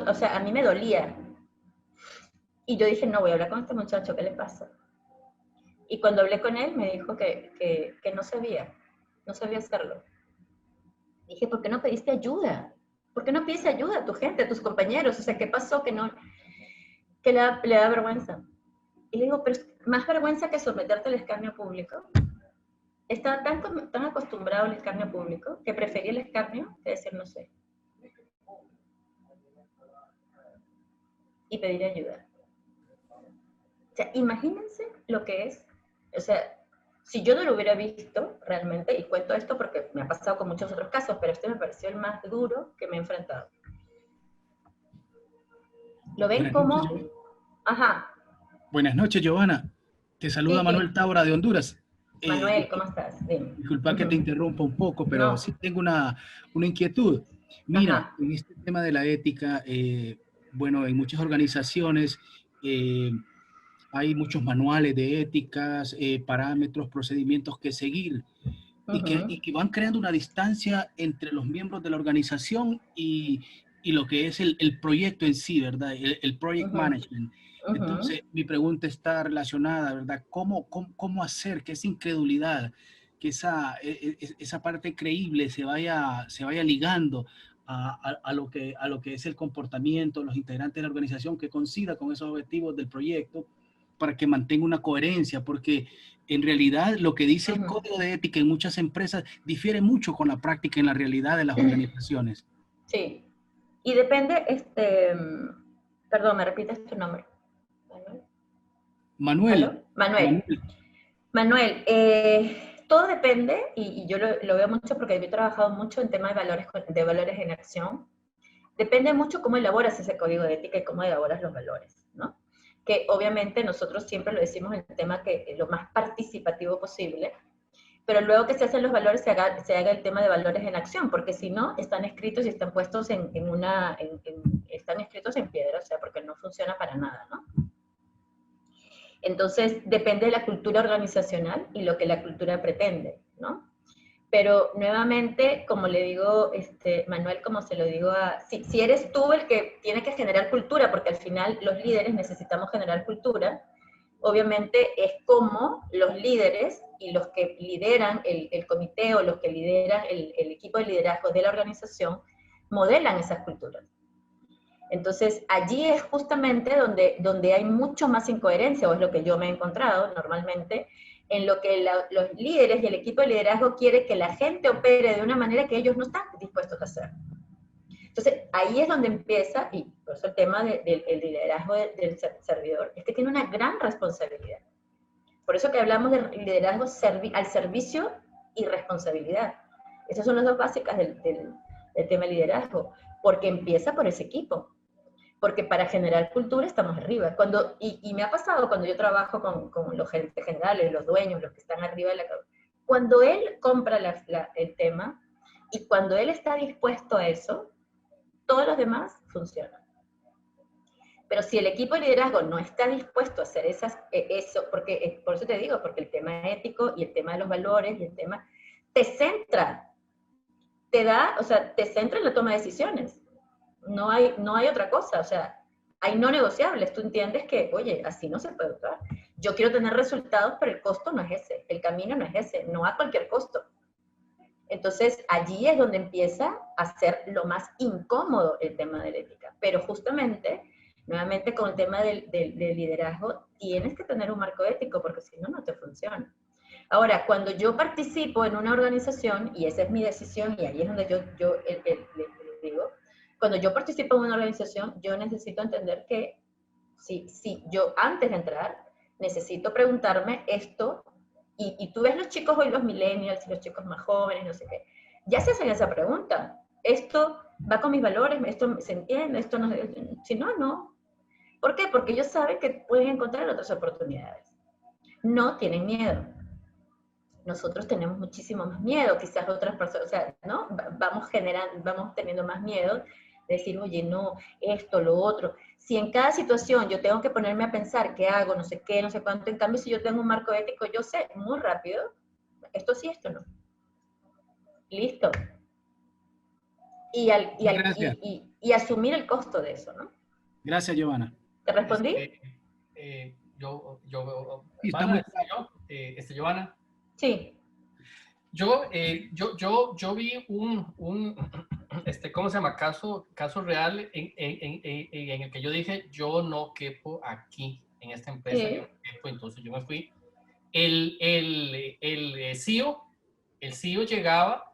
o sea, a mí me dolía. Y yo dije, no, voy a hablar con este muchacho, ¿qué le pasa? Y cuando hablé con él, me dijo que no sabía hacerlo. Dije, ¿por qué no pediste ayuda? ¿Por qué no pides ayuda a tu gente, a tus compañeros? O sea, ¿qué pasó que le da vergüenza? Y le digo, pero es más vergüenza que someterte al escarnio público. Estaba tan acostumbrado al escarnio público que prefería el escarnio que decir no sé. Y pedir ayuda. O sea, imagínense lo que es. O sea, si yo no lo hubiera visto realmente, y cuento esto porque me ha pasado con muchos otros casos, pero este me pareció el más duro que me he enfrentado. ¿Lo ven como? Ajá. Buenas noches, Giovanna. Te saluda Sí, Manuel Taura de Honduras. Manuel, ¿cómo estás? Dime. Disculpa que te interrumpa un poco, pero No. sí tengo una inquietud. Mira, Ajá. en este tema de la ética, bueno, en muchas organizaciones hay muchos manuales de éticas, parámetros, procedimientos que seguir, y que van creando una distancia entre los miembros de la organización y lo que es el proyecto en sí, ¿verdad? El project management. Entonces, mi pregunta está relacionada, ¿verdad? ¿Cómo hacer que esa incredulidad, que esa parte creíble se vaya ligando a lo que es el comportamiento de los integrantes de la organización, que coincida con esos objetivos del proyecto, para que mantenga una coherencia? Porque en realidad lo que dice el código de ética en muchas empresas difiere mucho con la práctica en la realidad de las organizaciones. Sí. Y depende, perdón, ¿me repites tu nombre? Manuel. Manuel, todo depende, y yo lo veo mucho porque yo he trabajado mucho en temas de valores en acción. Depende mucho cómo elaboras ese código de ética y cómo elaboras los valores, ¿no? Que obviamente nosotros siempre lo decimos en el tema que lo más participativo posible, pero luego que se hacen los valores se haga el tema de valores en acción, porque si no, están escritos y están puestos están escritos en piedra, o sea, porque no funciona para nada, ¿no? Entonces, depende de la cultura organizacional y lo que la cultura pretende, ¿no? Pero nuevamente, como le digo, Manuel, como se lo digo si eres tú el que tiene que generar cultura, porque al final los líderes necesitamos generar cultura, obviamente es como los líderes y los que lideran el comité o los que lideran el equipo de liderazgo de la organización modelan esas culturas. Entonces, allí es justamente donde hay mucho más incoherencia, o es lo que yo me he encontrado normalmente, en lo que los líderes y el equipo de liderazgo quiere que la gente opere de una manera que ellos no están dispuestos a hacer. Entonces, ahí es donde empieza, y por eso el tema del liderazgo del servidor, es que tiene una gran responsabilidad. Por eso que hablamos de liderazgo al servicio y responsabilidad. Esas son las dos básicas del tema de liderazgo, porque empieza por ese equipo. Porque para generar cultura estamos arriba. Y me ha pasado cuando yo trabajo con los gerentes generales, los dueños, los que están arriba de la cabeza. Cuando él compra el tema y cuando él está dispuesto a eso, todos los demás funcionan. Pero si el equipo de liderazgo no está dispuesto a hacer eso, por eso te digo, porque el tema ético y el tema de los valores y el tema te centra, te centra en la toma de decisiones. No hay otra cosa, o sea, hay no negociables. Tú entiendes que, oye, así no se puede actuar. Yo quiero tener resultados, pero el costo no es ese, el camino no es ese, no a cualquier costo. Entonces, allí es donde empieza a ser lo más incómodo el tema de la ética. Pero justamente, nuevamente con el tema del liderazgo, tienes que tener un marco ético, porque si no, no te funciona. Ahora, cuando yo participo en una organización, y esa es mi decisión, y ahí es donde yo les digo, cuando yo participo en una organización, yo necesito entender que si yo antes de entrar, necesito preguntarme esto, y tú ves los chicos hoy, los millennials, los chicos más jóvenes, no sé qué, ya se hacen esa pregunta. ¿Esto va con mis valores? ¿Esto se entiende? ¿Esto no? Si no, no. ¿Por qué? Porque ellos saben que pueden encontrar otras oportunidades. No tienen miedo. Nosotros tenemos muchísimo más miedo, quizás otras personas, o sea, ¿no? Vamos teniendo más miedo de decir, oye, no, esto, lo otro. Si en cada situación yo tengo que ponerme a pensar qué hago, no sé qué, no sé cuánto, en cambio si yo tengo un marco ético, yo sé muy rápido, esto sí, esto no. Listo. Y asumir el costo de eso, ¿no? Gracias, Giovanna. ¿Te respondí? Sí, está muy claro. Giovanna. Sí. Yo vi ¿cómo se llama? Caso real en el que yo dije, yo no quepo aquí, en esta empresa, Sí. yo no quepo, entonces yo me fui. El CEO llegaba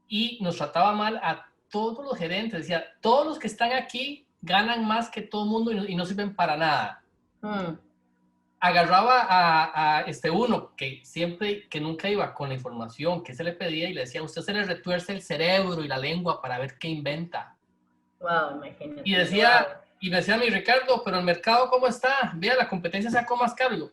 y nos trataba mal a todos los gerentes, decía, todos los que están aquí ganan más que todo el mundo y no sirven para nada. Agarraba a uno que nunca iba con la información que se le pedía y le decía, a usted se le retuerce el cerebro y la lengua para ver qué inventa. Wow, imagínate. Y me decía mi Ricardo, pero el mercado ¿cómo está? Vea, la competencia sacó más caro.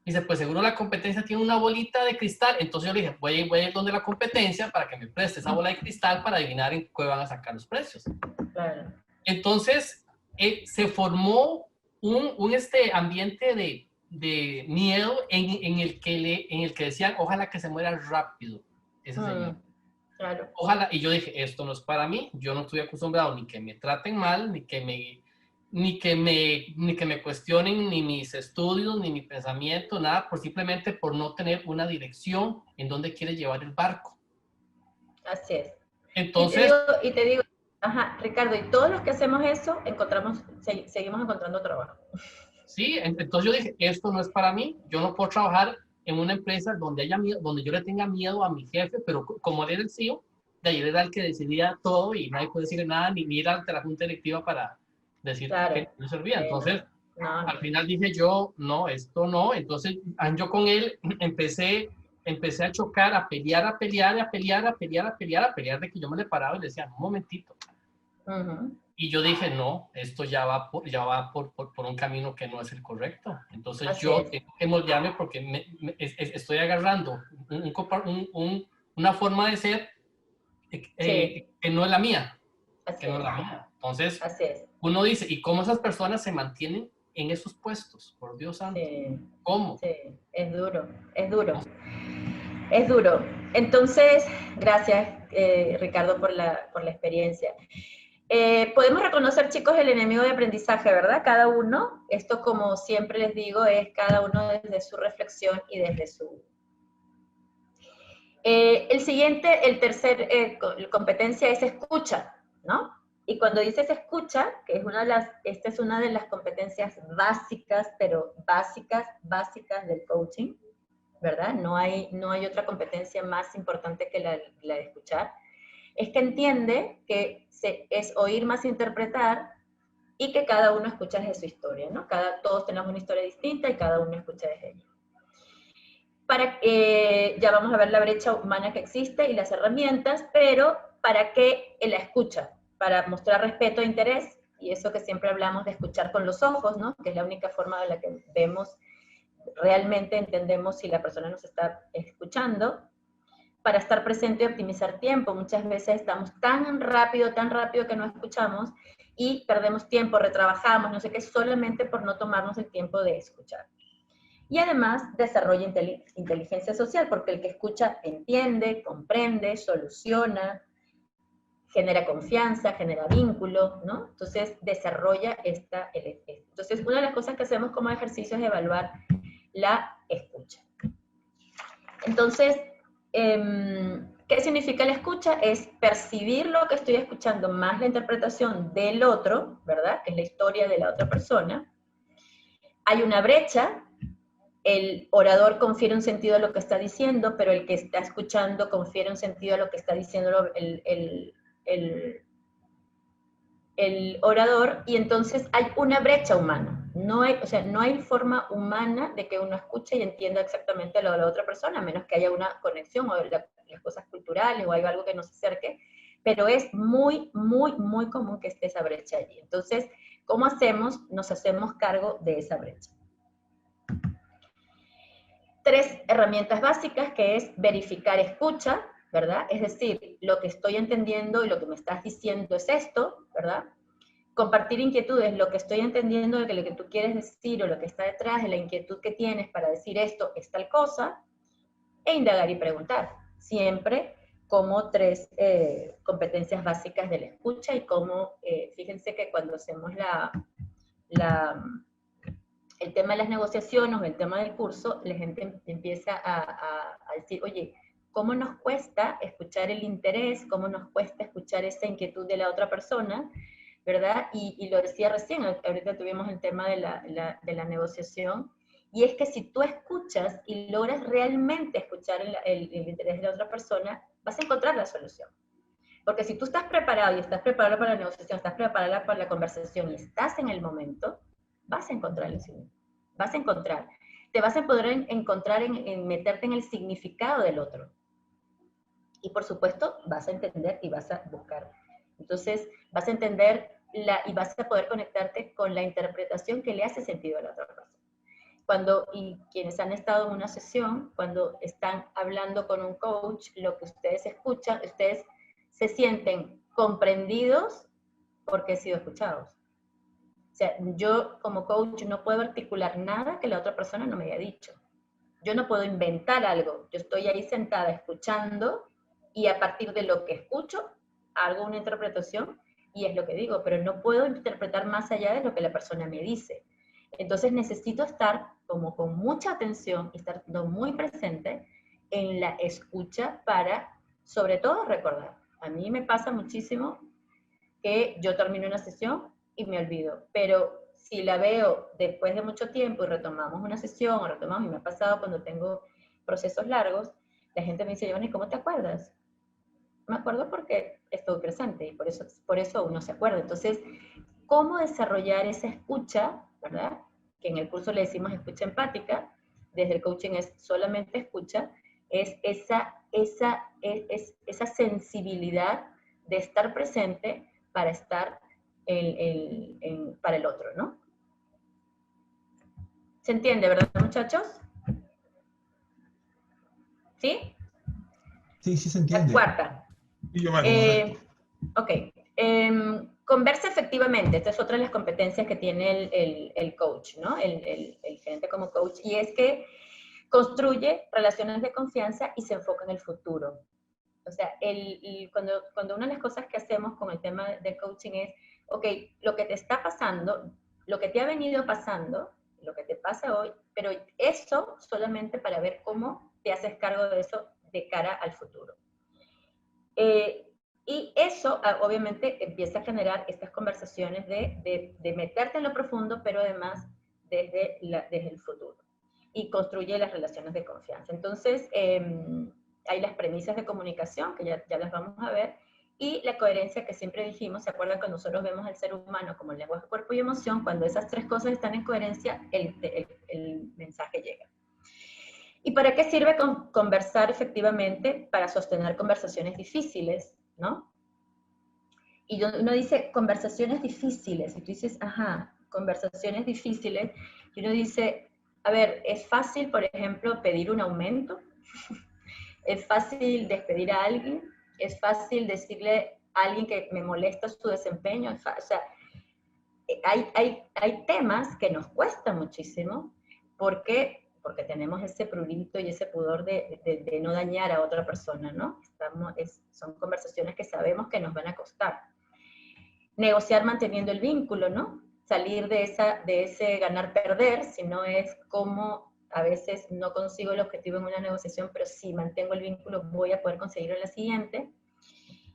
Dice, pues seguro la competencia tiene una bolita de cristal. Entonces yo le dije, voy a ir donde la competencia para que me preste esa bola de cristal para adivinar en qué van a sacar los precios. Claro. Entonces se formó un ambiente de miedo en el que decían, ojalá que se muera rápido ese señor. Claro. Ojalá, y yo dije, esto no es para mí, yo no estoy acostumbrado ni que me traten mal, ni que me cuestionen ni mis estudios, ni mi pensamiento, nada, simplemente por no tener una dirección en donde quiere llevar el barco. Así es. Entonces, y te digo, ajá, Ricardo, y todos los que hacemos eso, seguimos encontrando trabajo. Sí, entonces yo dije, esto no es para mí, yo no puedo trabajar en una empresa donde yo le tenga miedo a mi jefe, pero como él era el CEO, de ahí era el que decidía todo y nadie puede decirle nada, ni ir ante la junta directiva para decir que no servía. Entonces, al final dije yo, no, esto no. Entonces, yo con él empecé a chocar, a pelear de que yo me le paraba y le decía, un momentito. Y yo dije, no, esto ya va por un camino que no es el correcto. Entonces tengo que moldearme porque estoy agarrando una forma de ser que no es la mía. Entonces, uno dice, ¿y cómo esas personas se mantienen en esos puestos? Por Dios santo. ¿Cómo? Sí, es duro, es duro. Es duro. Entonces, gracias, Ricardo, por la experiencia. Podemos reconocer, chicos, el enemigo de aprendizaje, ¿verdad? Cada uno, esto como siempre les digo, es cada uno desde su reflexión y desde su... el tercer competencia es escucha, ¿no? Y cuando dices escucha, que es esta es una de las competencias básicas, pero básicas del coaching, ¿verdad? No hay otra competencia más importante que la de escuchar. Es que entiende que es oír más interpretar y que cada uno escucha desde su historia, ¿no? Todos tenemos una historia distinta y cada uno escucha desde ella. Ya vamos a ver la brecha humana que existe y las herramientas, pero ¿para qué la escucha? Para mostrar respeto e interés, y eso que siempre hablamos de escuchar con los ojos, ¿no? Que es la única forma de la que vemos, realmente entendemos si la persona nos está escuchando. Para estar presente y optimizar tiempo. Muchas veces estamos tan rápido que no escuchamos y perdemos tiempo, retrabajamos, no sé qué, solamente por no tomarnos el tiempo de escuchar. Y además desarrolla inteligencia social, porque el que escucha entiende, comprende, soluciona, genera confianza, genera vínculo, ¿no? Entonces desarrolla Entonces una de las cosas que hacemos como ejercicio es evaluar la escucha. Entonces, ¿qué significa la escucha? Es percibir lo que estoy escuchando más la interpretación del otro, ¿verdad? Que es la historia de la otra persona. Hay una brecha, el orador confiere un sentido a lo que está diciendo, pero el que está escuchando confiere un sentido a lo que está diciendo el orador, y entonces hay una brecha humana. No hay forma humana de que uno escuche y entienda exactamente lo de la otra persona, a menos que haya una conexión o las cosas culturales o hay algo que nos acerque, pero es muy, muy, muy común que esté esa brecha allí. Entonces, ¿cómo hacemos? Nos hacemos cargo de esa brecha. 3 herramientas básicas, que es verificar escucha, ¿verdad? Es decir, lo que estoy entendiendo y lo que me estás diciendo es esto, ¿verdad? Compartir inquietudes, lo que estoy entendiendo de que lo que tú quieres decir o lo que está detrás de la inquietud que tienes para decir esto es tal cosa, e indagar y preguntar. Siempre como 3 competencias básicas de la escucha y como, fíjense que cuando hacemos el tema de las negociaciones o el tema del curso, la gente empieza a decir, oye, ¿cómo nos cuesta escuchar el interés? ¿Cómo nos cuesta escuchar esa inquietud de la otra persona? ¿Verdad? Y lo decía recién, ahorita tuvimos el tema de la negociación, y es que si tú escuchas y logras realmente escuchar el interés de la otra persona, vas a encontrar la solución. Porque si tú estás preparado y estás preparado para la negociación, estás preparada para la conversación y estás en el momento, vas a encontrar el significado. Vas a encontrar. Te vas a poder encontrar en meterte en el significado del otro. Y por supuesto, vas a entender y vas a buscar. Entonces, vas a entender y vas a poder conectarte con la interpretación que le hace sentido a la otra persona. Y quienes han estado en una sesión, cuando están hablando con un coach, lo que ustedes escuchan, ustedes se sienten comprendidos porque han sido escuchados. O sea, yo como coach no puedo articular nada que la otra persona no me haya dicho. Yo no puedo inventar algo. Yo estoy ahí sentada escuchando y a partir de lo que escucho hago una interpretación y es lo que digo, pero no puedo interpretar más allá de lo que la persona me dice. Entonces necesito estar como con mucha atención y estar muy presente en la escucha para, sobre todo, recordar. A mí me pasa muchísimo que yo termino una sesión y me olvido, pero si la veo después de mucho tiempo y retomamos una sesión, y me ha pasado cuando tengo procesos largos, la gente me dice, Giovanni, ¿cómo te acuerdas? Me acuerdo porque estoy presente y por eso uno se acuerda. Entonces, ¿cómo desarrollar esa escucha, verdad? Que en el curso le decimos escucha empática, desde el coaching es solamente escucha, es esa sensibilidad de estar presente para estar para el otro, ¿no? ¿Se entiende, verdad, muchachos? ¿Sí? Sí, sí se entiende. La cuarta. Ok. Conversa efectivamente. Esta es otra de las competencias que tiene el coach, ¿no? El gerente como coach. Y es que construye relaciones de confianza y se enfoca en el futuro. O sea, cuando una de las cosas que hacemos con el tema del coaching es, ok, lo que te está pasando, lo que te ha venido pasando, lo que te pasa hoy, pero eso solamente para ver cómo te haces cargo de eso de cara al futuro. Y eso, obviamente, empieza a generar estas conversaciones de meterte en lo profundo, pero además desde el futuro. Y construye las relaciones de confianza. Entonces, hay las premisas de comunicación, que ya las vamos a ver, y la coherencia que siempre dijimos. ¿Se acuerdan cuando nosotros vemos al ser humano como lenguaje, cuerpo y emoción? Cuando esas 3 cosas están en coherencia, el mensaje llega. ¿Y para qué sirve conversar efectivamente? Para sostener conversaciones difíciles, ¿no? Y uno dice conversaciones difíciles, y tú dices, ajá, conversaciones difíciles, y uno dice, a ver, ¿es fácil, por ejemplo, pedir un aumento? ¿Es fácil despedir a alguien? ¿Es fácil decirle a alguien que me molesta su desempeño? O sea, hay temas que nos cuesta muchísimo porque tenemos ese prurito y ese pudor de no dañar a otra persona, ¿no? Son conversaciones que sabemos que nos van a costar. Negociar manteniendo el vínculo, ¿no? Salir de ese ganar-perder, si no es como a veces no consigo el objetivo en una negociación, pero si mantengo el vínculo voy a poder conseguirlo en la siguiente.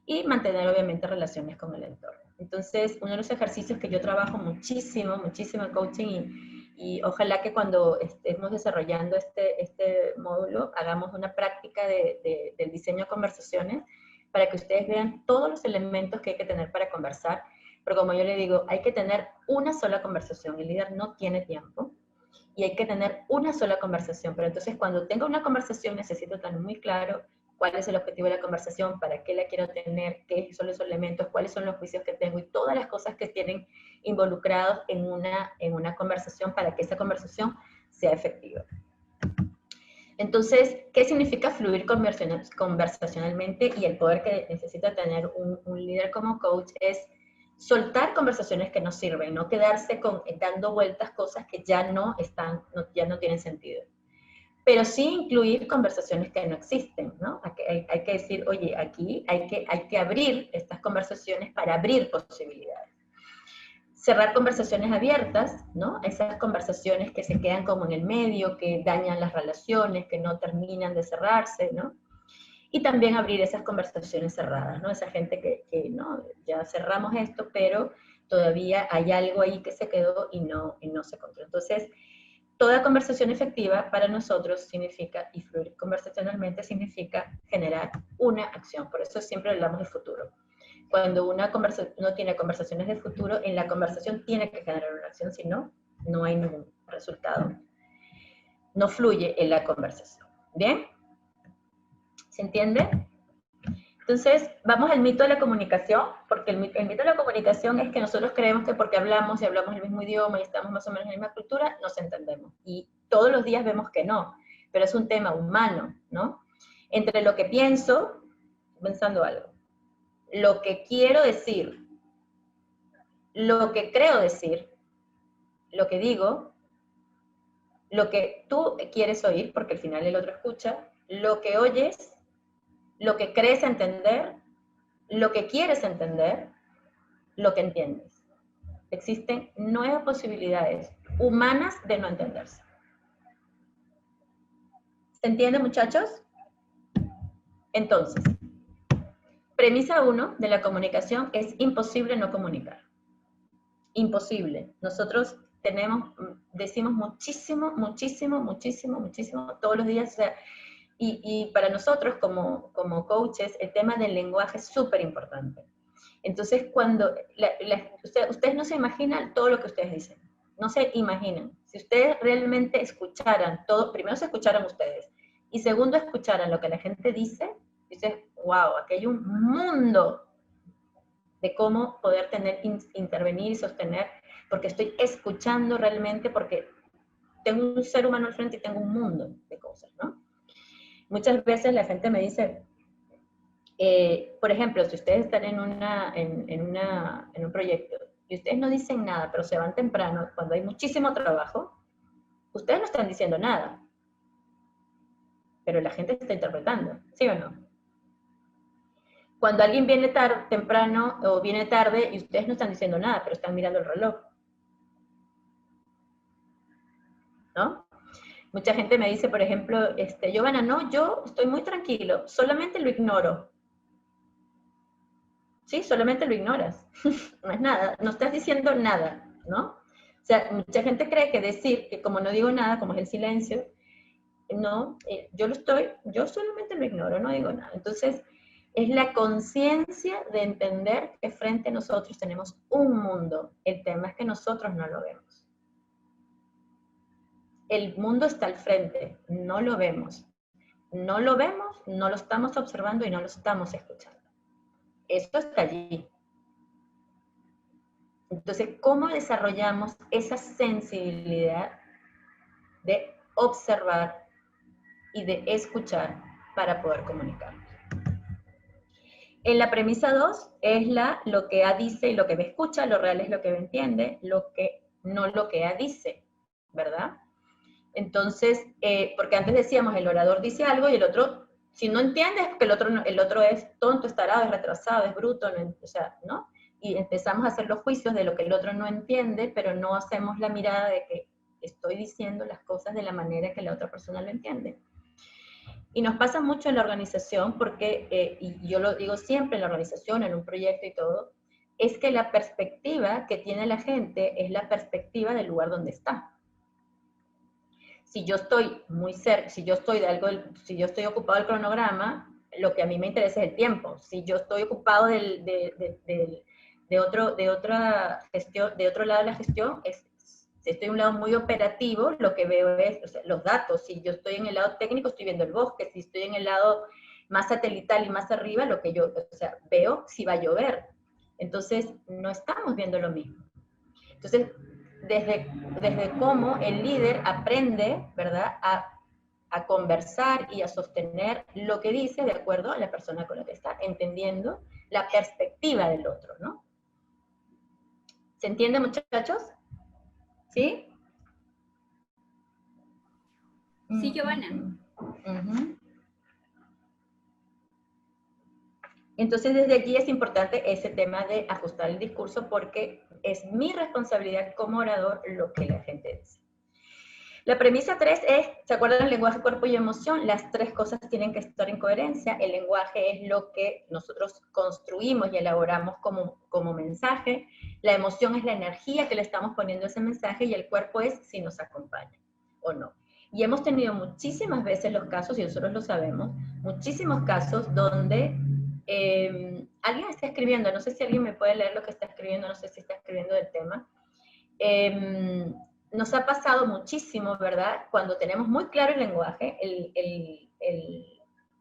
Y mantener obviamente relaciones con el entorno. Entonces, uno de los ejercicios que yo trabajo muchísimo, muchísimo en coaching y ojalá que cuando estemos desarrollando este módulo hagamos una práctica del diseño de conversaciones para que ustedes vean todos los elementos que hay que tener para conversar, pero como yo le digo, hay que tener una sola conversación, el líder no tiene tiempo y hay que tener una sola conversación, pero entonces cuando tenga una conversación necesito tener muy claro cuál es el objetivo de la conversación, para qué la quiero tener, qué son los elementos, cuáles son los juicios que tengo y todas las cosas que tienen involucrados en una conversación para que esa conversación sea efectiva. Entonces, ¿qué significa fluir conversacionalmente? Y el poder que necesita tener un líder como coach es soltar conversaciones que no sirven, no quedarse dando vueltas cosas que ya no tienen sentido. Pero sí incluir conversaciones que no existen, ¿no? Hay que decir, oye, aquí hay que abrir estas conversaciones para abrir posibilidades. Cerrar conversaciones abiertas, ¿no? Esas conversaciones que se quedan como en el medio, que dañan las relaciones, que no terminan de cerrarse, ¿no? Y también abrir esas conversaciones cerradas, ¿no? Esa gente que no, ya cerramos esto, pero todavía hay algo ahí que se quedó y no se encontró. Entonces, toda conversación efectiva para nosotros significa, y fluir conversacionalmente significa generar una acción. Por eso siempre hablamos de futuro. Cuando uno tiene conversaciones de futuro, en la conversación tiene que generar una acción, si no, no hay ningún resultado. No fluye en la conversación. ¿Bien? ¿Se entiende? Entonces, vamos al mito de la comunicación, porque el mito de la comunicación es que nosotros creemos que porque hablamos y hablamos el mismo idioma y estamos más o menos en la misma cultura, nos entendemos. Y todos los días vemos que no, pero es un tema humano, ¿no? Entre lo que pienso, pensando algo, lo que quiero decir, lo que creo decir, lo que digo, lo que tú quieres oír, porque al final el otro escucha, lo que oyes, lo que crees entender, lo que quieres entender, lo que entiendes. Existen 9 posibilidades humanas de no entenderse. ¿Se entiende, muchachos? Entonces, premisa 1 de la comunicación es imposible no comunicar. Imposible. Nosotros decimos muchísimo, muchísimo, muchísimo, muchísimo todos los días. O sea, y para nosotros como coaches, el tema del lenguaje es súper importante. Entonces, cuando ustedes no se imaginan todo lo que ustedes dicen, no se imaginan. Si ustedes realmente escucharan todo, primero se escucharan ustedes, y segundo escucharan lo que la gente dice, dices, wow, aquí hay un mundo de cómo poder intervenir y sostener, porque estoy escuchando realmente, porque tengo un ser humano al frente y tengo un mundo de cosas, ¿no? Muchas veces la gente me dice, por ejemplo, si ustedes están en un proyecto y ustedes no dicen nada, pero se van temprano, cuando hay muchísimo trabajo, ustedes no están diciendo nada, pero la gente está interpretando, ¿sí o no? Cuando alguien viene temprano o viene tarde y ustedes no están diciendo nada, pero están mirando el reloj, ¿no? Mucha gente me dice, por ejemplo, Giovanna, no, yo estoy muy tranquilo, solamente lo ignoro. Sí, solamente lo ignoras. No es nada, no estás diciendo nada, ¿no? O sea, mucha gente cree que decir que como no digo nada, como es el silencio, no, yo solamente lo ignoro, no digo nada. Entonces, es la conciencia de entender que frente a nosotros tenemos un mundo. El tema es que nosotros no lo vemos. el mundo está al frente, no lo vemos. No lo vemos, no lo estamos observando y no lo estamos escuchando. Esto está allí. Entonces, ¿cómo desarrollamos esa sensibilidad de observar y de escuchar para poder comunicarnos? En la premisa 2 es lo que A dice y lo que B escucha, lo real es lo que B entiende, no lo que A dice, ¿verdad? Entonces, porque antes decíamos, el orador dice algo y el otro, si no entiende, es porque el otro es tonto, es tarado, es retrasado, es bruto, o sea, ¿no? Y empezamos a hacer los juicios de lo que el otro no entiende, pero no hacemos la mirada de que estoy diciendo las cosas de la manera que la otra persona lo entiende. Y nos pasa mucho en la organización, porque, y yo lo digo siempre en la organización, en un proyecto y todo, es que la perspectiva que tiene la gente es la perspectiva del lugar donde está. Si yo estoy muy cerca, si yo estoy ocupado del cronograma, lo que a mí me interesa es el tiempo. Si yo estoy ocupado de otra gestión, de otro lado de la gestión, si estoy en un lado muy operativo, lo que veo es, o sea, los datos. Si yo estoy en el lado técnico, estoy viendo el bosque. Si estoy en el lado más satelital y más arriba, lo que yo, o sea, veo si va a llover. Entonces, no estamos viendo lo mismo. Entonces, desde cómo el líder aprende, ¿verdad?, a conversar y a sostener lo que dice de acuerdo a la persona con la que está, entendiendo la perspectiva del otro, ¿no? ¿Se entiende, muchachos? ¿Sí? Sí, Giovanna. Entonces, desde aquí es importante ese tema de ajustar el discurso, porque es mi responsabilidad como orador lo que la gente dice. La premisa 3 es, ¿se acuerdan del lenguaje, cuerpo y emoción? Las tres cosas tienen que estar en coherencia. El lenguaje es lo que nosotros construimos y elaboramos como mensaje. La emoción es la energía que le estamos poniendo a ese mensaje, y el cuerpo es si nos acompaña o no. Y hemos tenido muchísimas veces los casos, y nosotros lo sabemos, muchísimos casos donde alguien está escribiendo, no sé si alguien me puede leer lo que está escribiendo, no sé si está escribiendo del tema. Nos ha pasado muchísimo, ¿verdad? Cuando tenemos muy claro el lenguaje,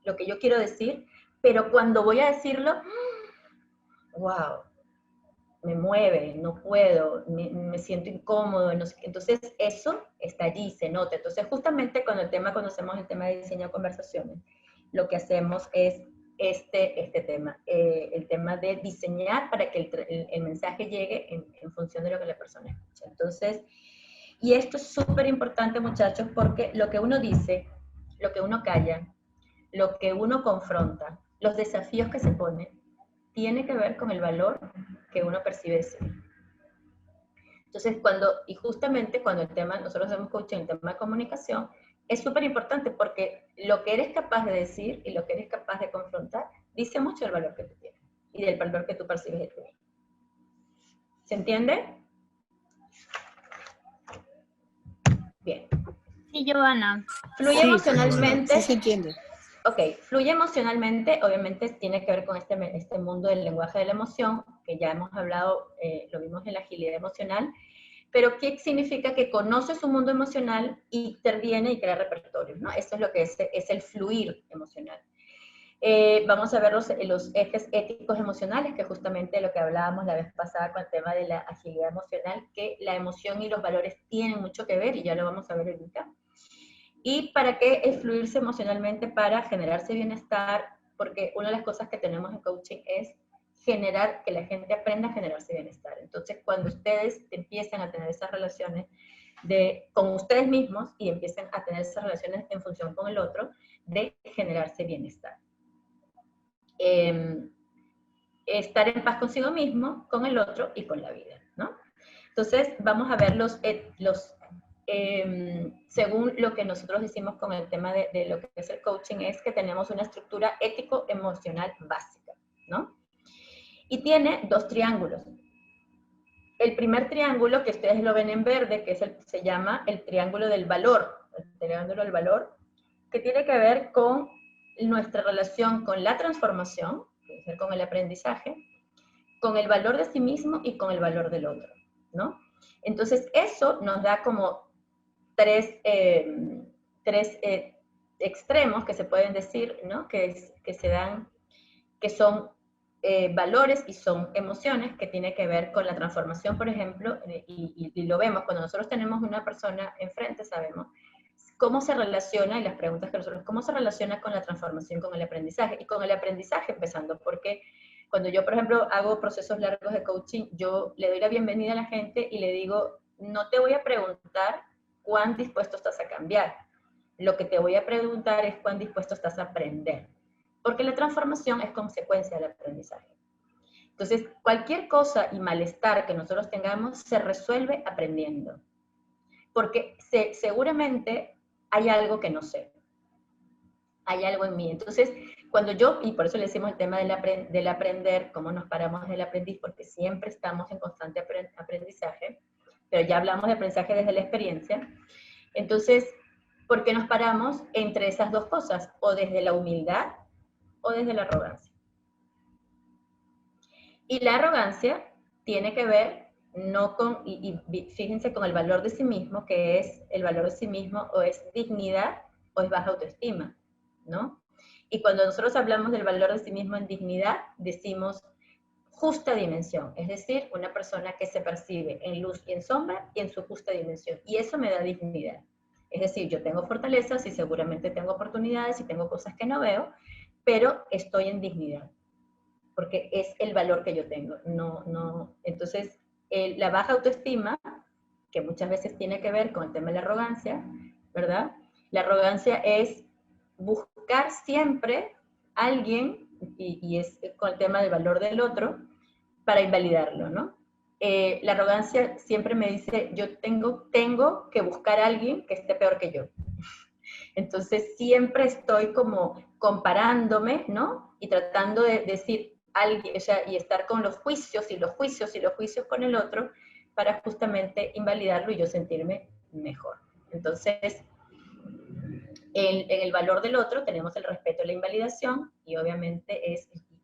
lo que yo quiero decir, pero cuando voy a decirlo, wow, me mueve, no puedo, me siento incómodo, no sé, entonces eso está allí, se nota. Entonces justamente cuando hacemos el tema de diseño de conversaciones, lo que hacemos es este tema, el tema de diseñar para que el mensaje llegue en función de lo que la persona escucha. Entonces, y esto es súper importante, muchachos, porque lo que uno dice, lo que uno calla, lo que uno confronta, los desafíos que se pone, tiene que ver con el valor que uno percibe de sí. Entonces, justamente cuando nosotros hacemos coaching en el tema de comunicación, es súper importante porque lo que eres capaz de decir y lo que eres capaz de confrontar dice mucho del valor que tú tienes y del valor que tú percibes de ti mismo. ¿Se entiende? Bien. Sí, Giovanna. Fluye emocionalmente. Sí se entiende. Ok, fluye emocionalmente, obviamente tiene que ver con este mundo del lenguaje de la emoción, que ya hemos hablado, lo vimos en la agilidad emocional, pero ¿qué significa? Que conoce su mundo emocional, interviene y crea repertorios, ¿no? Eso es lo que es el fluir emocional. Vamos a ver los ejes éticos emocionales, que justamente lo que hablábamos la vez pasada con el tema de la agilidad emocional, que la emoción y los valores tienen mucho que ver, y ya lo vamos a ver ahorita. ¿Y para qué es fluirse emocionalmente? Para generarse bienestar, porque una de las cosas que tenemos en coaching es generar, que la gente aprenda a generarse bienestar. Entonces, cuando ustedes empiezan a tener esas relaciones con ustedes mismos y empiezan a tener esas relaciones en función con el otro, de generarse bienestar. Estar en paz consigo mismo, con el otro y con la vida, ¿no? Entonces, vamos a ver según lo que nosotros decimos con el tema de lo que es el coaching, es que tenemos una estructura ético-emocional básica, ¿no? Y tiene dos triángulos. El primer triángulo, que ustedes lo ven en verde, que se llama el triángulo del valor, que tiene que ver con nuestra relación con la transformación, que es con el aprendizaje, con el valor de sí mismo y con el valor del otro, ¿no? Entonces, eso nos da como tres extremos que se pueden decir, ¿no? Que se dan, que son valores y son emociones, que tiene que ver con la transformación, por ejemplo, y lo vemos cuando nosotros tenemos una persona enfrente, sabemos cómo se relaciona, y las preguntas que nosotros, cómo se relaciona con la transformación, con el aprendizaje, y con el aprendizaje empezando, porque cuando yo, por ejemplo, hago procesos largos de coaching, yo le doy la bienvenida a la gente y le digo, no te voy a preguntar cuán dispuesto estás a cambiar, lo que te voy a preguntar es cuán dispuesto estás a aprender, porque la transformación es consecuencia del aprendizaje. Entonces, cualquier cosa y malestar que nosotros tengamos se resuelve aprendiendo, porque seguramente hay algo que no sé, hay algo en mí. Entonces, cuando yo, y por eso le decimos el tema del aprender, cómo nos paramos del aprendiz, porque siempre estamos en constante aprendizaje, pero ya hablamos de aprendizaje desde la experiencia. Entonces, ¿por qué nos paramos entre esas dos cosas? O desde la humildad o desde la arrogancia. Y la arrogancia tiene que ver no con, y fíjense, con el valor de sí mismo, que es el valor de sí mismo, o es dignidad o es baja autoestima, ¿no? Y cuando nosotros hablamos del valor de sí mismo en dignidad, decimos justa dimensión, es decir, una persona que se percibe en luz y en sombra y en su justa dimensión, y eso me da dignidad. Es decir, yo tengo fortalezas y seguramente tengo oportunidades y tengo cosas que no veo, pero estoy en dignidad, porque es el valor que yo tengo. Entonces, la baja autoestima, que muchas veces tiene que ver con el tema de la arrogancia, ¿verdad? La arrogancia es buscar siempre a alguien, y es con el tema del valor del otro, para invalidarlo, ¿no? La arrogancia siempre me dice, yo tengo que buscar a alguien que esté peor que yo. Entonces siempre estoy como comparándome, ¿no? Y tratando de decir alguien, o sea, y estar con los juicios y los juicios y los juicios con el otro para justamente invalidarlo y yo sentirme mejor. Entonces, en el valor del otro tenemos el respeto a la invalidación y obviamente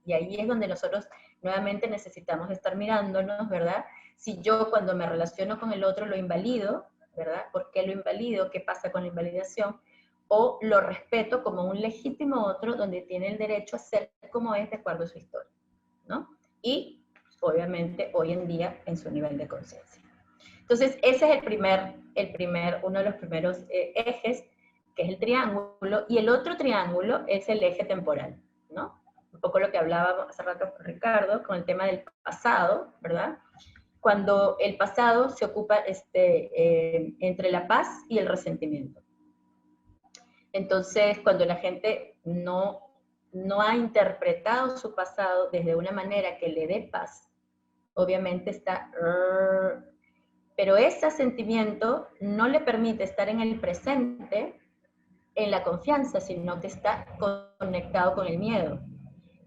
y ahí es donde nosotros nuevamente necesitamos estar mirándonos, ¿verdad? Si yo cuando me relaciono con el otro lo invalido, ¿verdad? ¿Por qué lo invalido? ¿Qué pasa con la invalidación? O lo respeto como un legítimo otro donde tiene el derecho a ser como es de acuerdo a su historia, ¿no? Y obviamente hoy en día en su nivel de conciencia. Entonces ese es uno de los primeros ejes, que es el triángulo, y el otro triángulo es el eje temporal, ¿no? Un poco lo que hablábamos hace rato con Ricardo, con el tema del pasado, ¿verdad? Cuando el pasado se ocupa entre la paz y el resentimiento. Entonces, cuando la gente no ha interpretado su pasado desde una manera que le dé paz, obviamente está... Pero ese sentimiento no le permite estar en el presente, en la confianza, sino que está conectado con el miedo.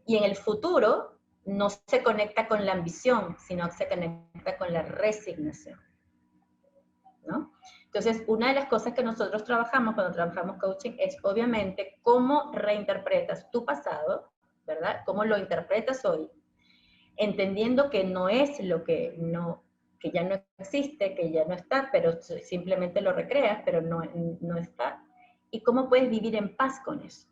Y en el futuro no se conecta con la ambición, sino que se conecta con la resignación, ¿no? Entonces, una de las cosas que nosotros trabajamos cuando trabajamos coaching es obviamente cómo reinterpretas tu pasado, ¿verdad? Cómo lo interpretas hoy, entendiendo que no es lo que ya no existe, que ya no está, pero simplemente lo recreas, pero no está. Y cómo puedes vivir en paz con eso.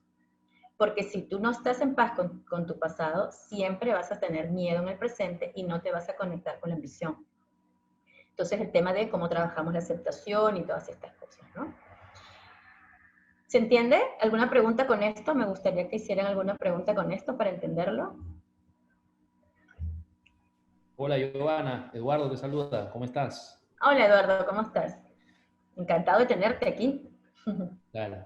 Porque si tú no estás en paz con tu pasado, siempre vas a tener miedo en el presente y no te vas a conectar con la ambición. Entonces, el tema de cómo trabajamos la aceptación y todas estas cosas, ¿no? ¿Se entiende? ¿Alguna pregunta con esto? Me gustaría que hicieran alguna pregunta con esto para entenderlo. Hola, Giovanna. Eduardo te saluda. ¿Cómo estás? Hola, Eduardo. ¿Cómo estás? Encantado de tenerte aquí. Claro.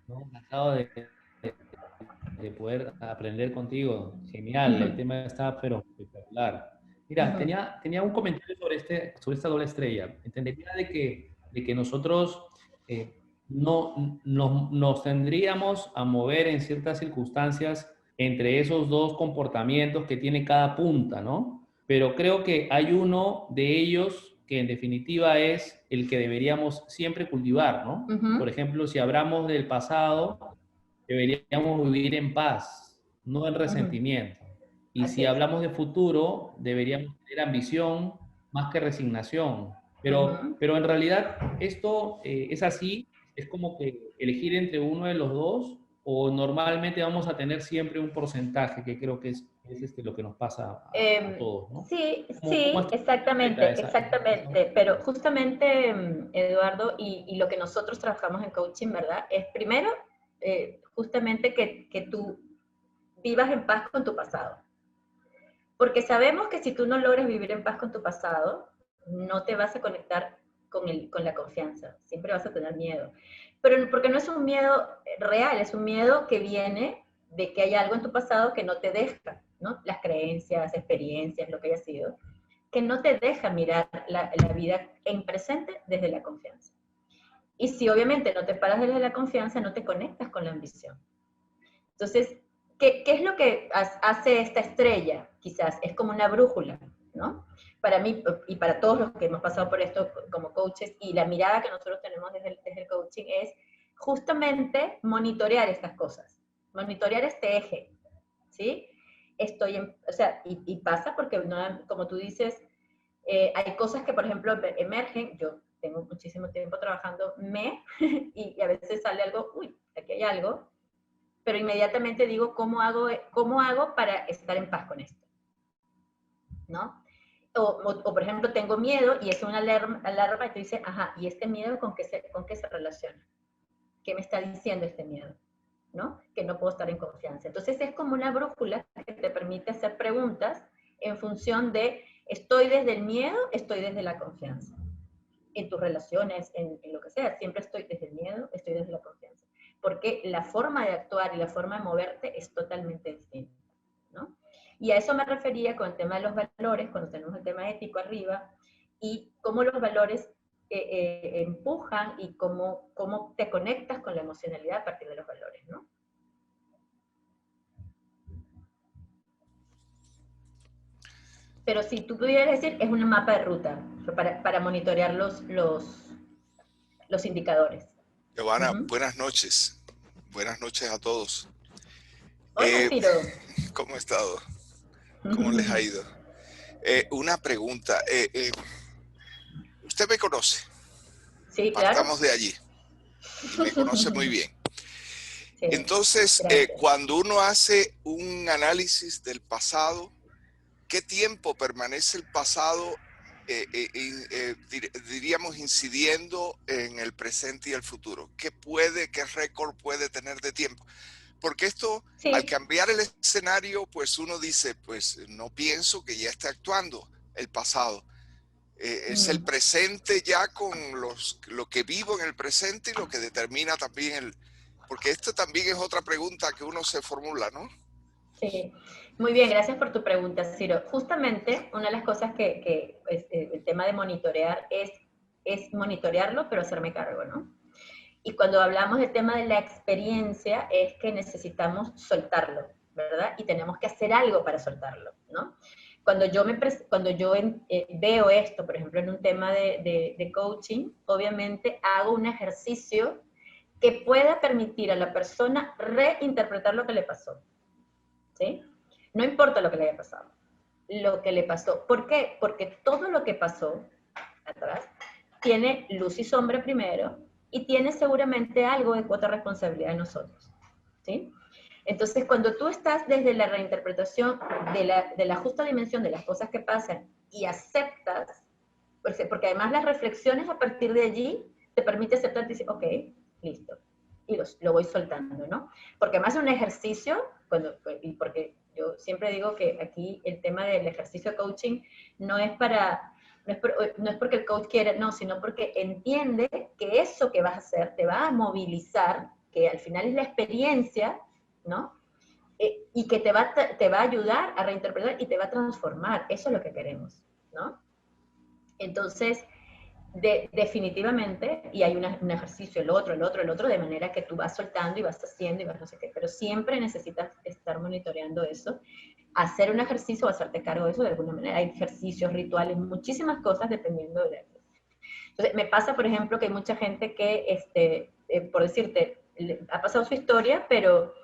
Encantado de poder aprender contigo. Genial. El tema está pero espectacular. Mira, tenía un comentario sobre esta doble estrella. Entendería de que nosotros nos tendríamos a mover en ciertas circunstancias entre esos dos comportamientos que tiene cada punta, ¿no? Pero creo que hay uno de ellos que en definitiva es el que deberíamos siempre cultivar, ¿no? Por ejemplo, si hablamos del pasado, deberíamos vivir en paz, no en resentimiento. Y si hablamos de futuro, deberíamos tener ambición más que resignación. Pero en realidad esto es así, es como que elegir entre uno de los dos, o normalmente vamos a tener siempre un porcentaje, que creo que es lo que nos pasa a todos, ¿no? Sí, ¿Cómo sí, exactamente, esa- exactamente. Pero justamente, Eduardo, y lo que nosotros trabajamos en coaching, ¿verdad? Es primero, justamente que tú vivas en paz con tu pasado. Porque sabemos que si tú no logras vivir en paz con tu pasado, no te vas a conectar con la confianza. Siempre vas a tener miedo. Pero porque no es un miedo real, es un miedo que viene de que hay algo en tu pasado que no te deja, ¿no? Las creencias, experiencias, lo que haya sido, que no te deja mirar la vida en presente desde la confianza. Y si obviamente no te paras desde la confianza, no te conectas con la ambición. Entonces, ¿qué es lo que hace esta estrella? Quizás es como una brújula, ¿no? Para mí y para todos los que hemos pasado por esto como coaches, y la mirada que nosotros tenemos desde el coaching es justamente monitorear estas cosas, monitorear este eje, ¿sí? O sea, y pasa porque, no, como tú dices, hay cosas que, por ejemplo, emergen. Yo tengo muchísimo tiempo trabajando y a veces sale algo, uy, aquí hay algo, pero inmediatamente digo, ¿cómo hago para estar en paz con esto? ¿No? O por ejemplo, tengo miedo y es una alarma y tú dices, ajá, ¿y este miedo con qué se relaciona? ¿Qué me está diciendo este miedo? ¿No? Que no puedo estar en confianza. Entonces es como una brújula que te permite hacer preguntas en función de, ¿estoy desde el miedo? ¿Estoy desde la confianza? En tus relaciones, en lo que sea, siempre estoy desde el miedo, estoy desde la confianza. Porque la forma de actuar y la forma de moverte es totalmente distinta, ¿no? Y a eso me refería con el tema de los valores, cuando tenemos el tema ético arriba, y cómo los valores empujan y cómo te conectas con la emocionalidad a partir de los valores, ¿no? Pero si tú pudieras decir, es un mapa de ruta para monitorear los indicadores. Giovanna, buenas noches. Buenas noches a todos. Hola, Ciro. ¿Cómo ha estado? ¿Cómo les ha ido? Una pregunta. ¿Usted me conoce? Sí, claro. Partamos de allí. Y me conoce muy bien. Sí, entonces, cuando uno hace un análisis del pasado, ¿qué tiempo permanece el pasado, diríamos, incidiendo en el presente y el futuro? ¿Qué récord puede tener de tiempo? Porque esto, al cambiar el escenario, pues uno dice, pues no pienso que ya esté actuando el pasado. Es el presente ya con lo que vivo en el presente y lo que determina también porque esto también es otra pregunta que uno se formula, ¿no? Sí, muy bien, gracias por tu pregunta, Ciro. Justamente, una de las cosas que el tema de monitorear es monitorearlo, pero hacerme cargo, ¿no? Y cuando hablamos del tema de la experiencia, es que necesitamos soltarlo, ¿verdad? Y tenemos que hacer algo para soltarlo, ¿no? Cuando yo veo esto, por ejemplo, en un tema de coaching, obviamente hago un ejercicio que pueda permitir a la persona reinterpretar lo que le pasó, ¿sí? No importa lo que le haya pasado, lo que le pasó. ¿Por qué? Porque todo lo que pasó atrás tiene luz y sombra primero, y tiene seguramente algo de cuota responsabilidad de nosotros, ¿sí? Entonces, cuando tú estás desde la reinterpretación de la justa dimensión de las cosas que pasan y aceptas, porque además las reflexiones a partir de allí te permite aceptar y decir, ok, listo, y lo voy soltando, ¿no? Porque además es un ejercicio, porque yo siempre digo que aquí el tema del ejercicio de coaching no es porque el coach quiere, no, sino porque entiende que eso que vas a hacer te va a movilizar, que al final es la experiencia, ¿no? Y que te va a ayudar a reinterpretar y te va a transformar. Eso es lo que queremos, ¿no? Entonces, definitivamente, y hay un ejercicio, el otro, de manera que tú vas soltando y vas haciendo y vas no sé qué, pero siempre necesitas estar monitoreando eso, hacer un ejercicio o hacerte cargo de eso de alguna manera. Hay ejercicios, rituales, muchísimas cosas dependiendo de eso. Entonces, me pasa, por ejemplo, que hay mucha gente que, por decirte, ha pasado su historia, pero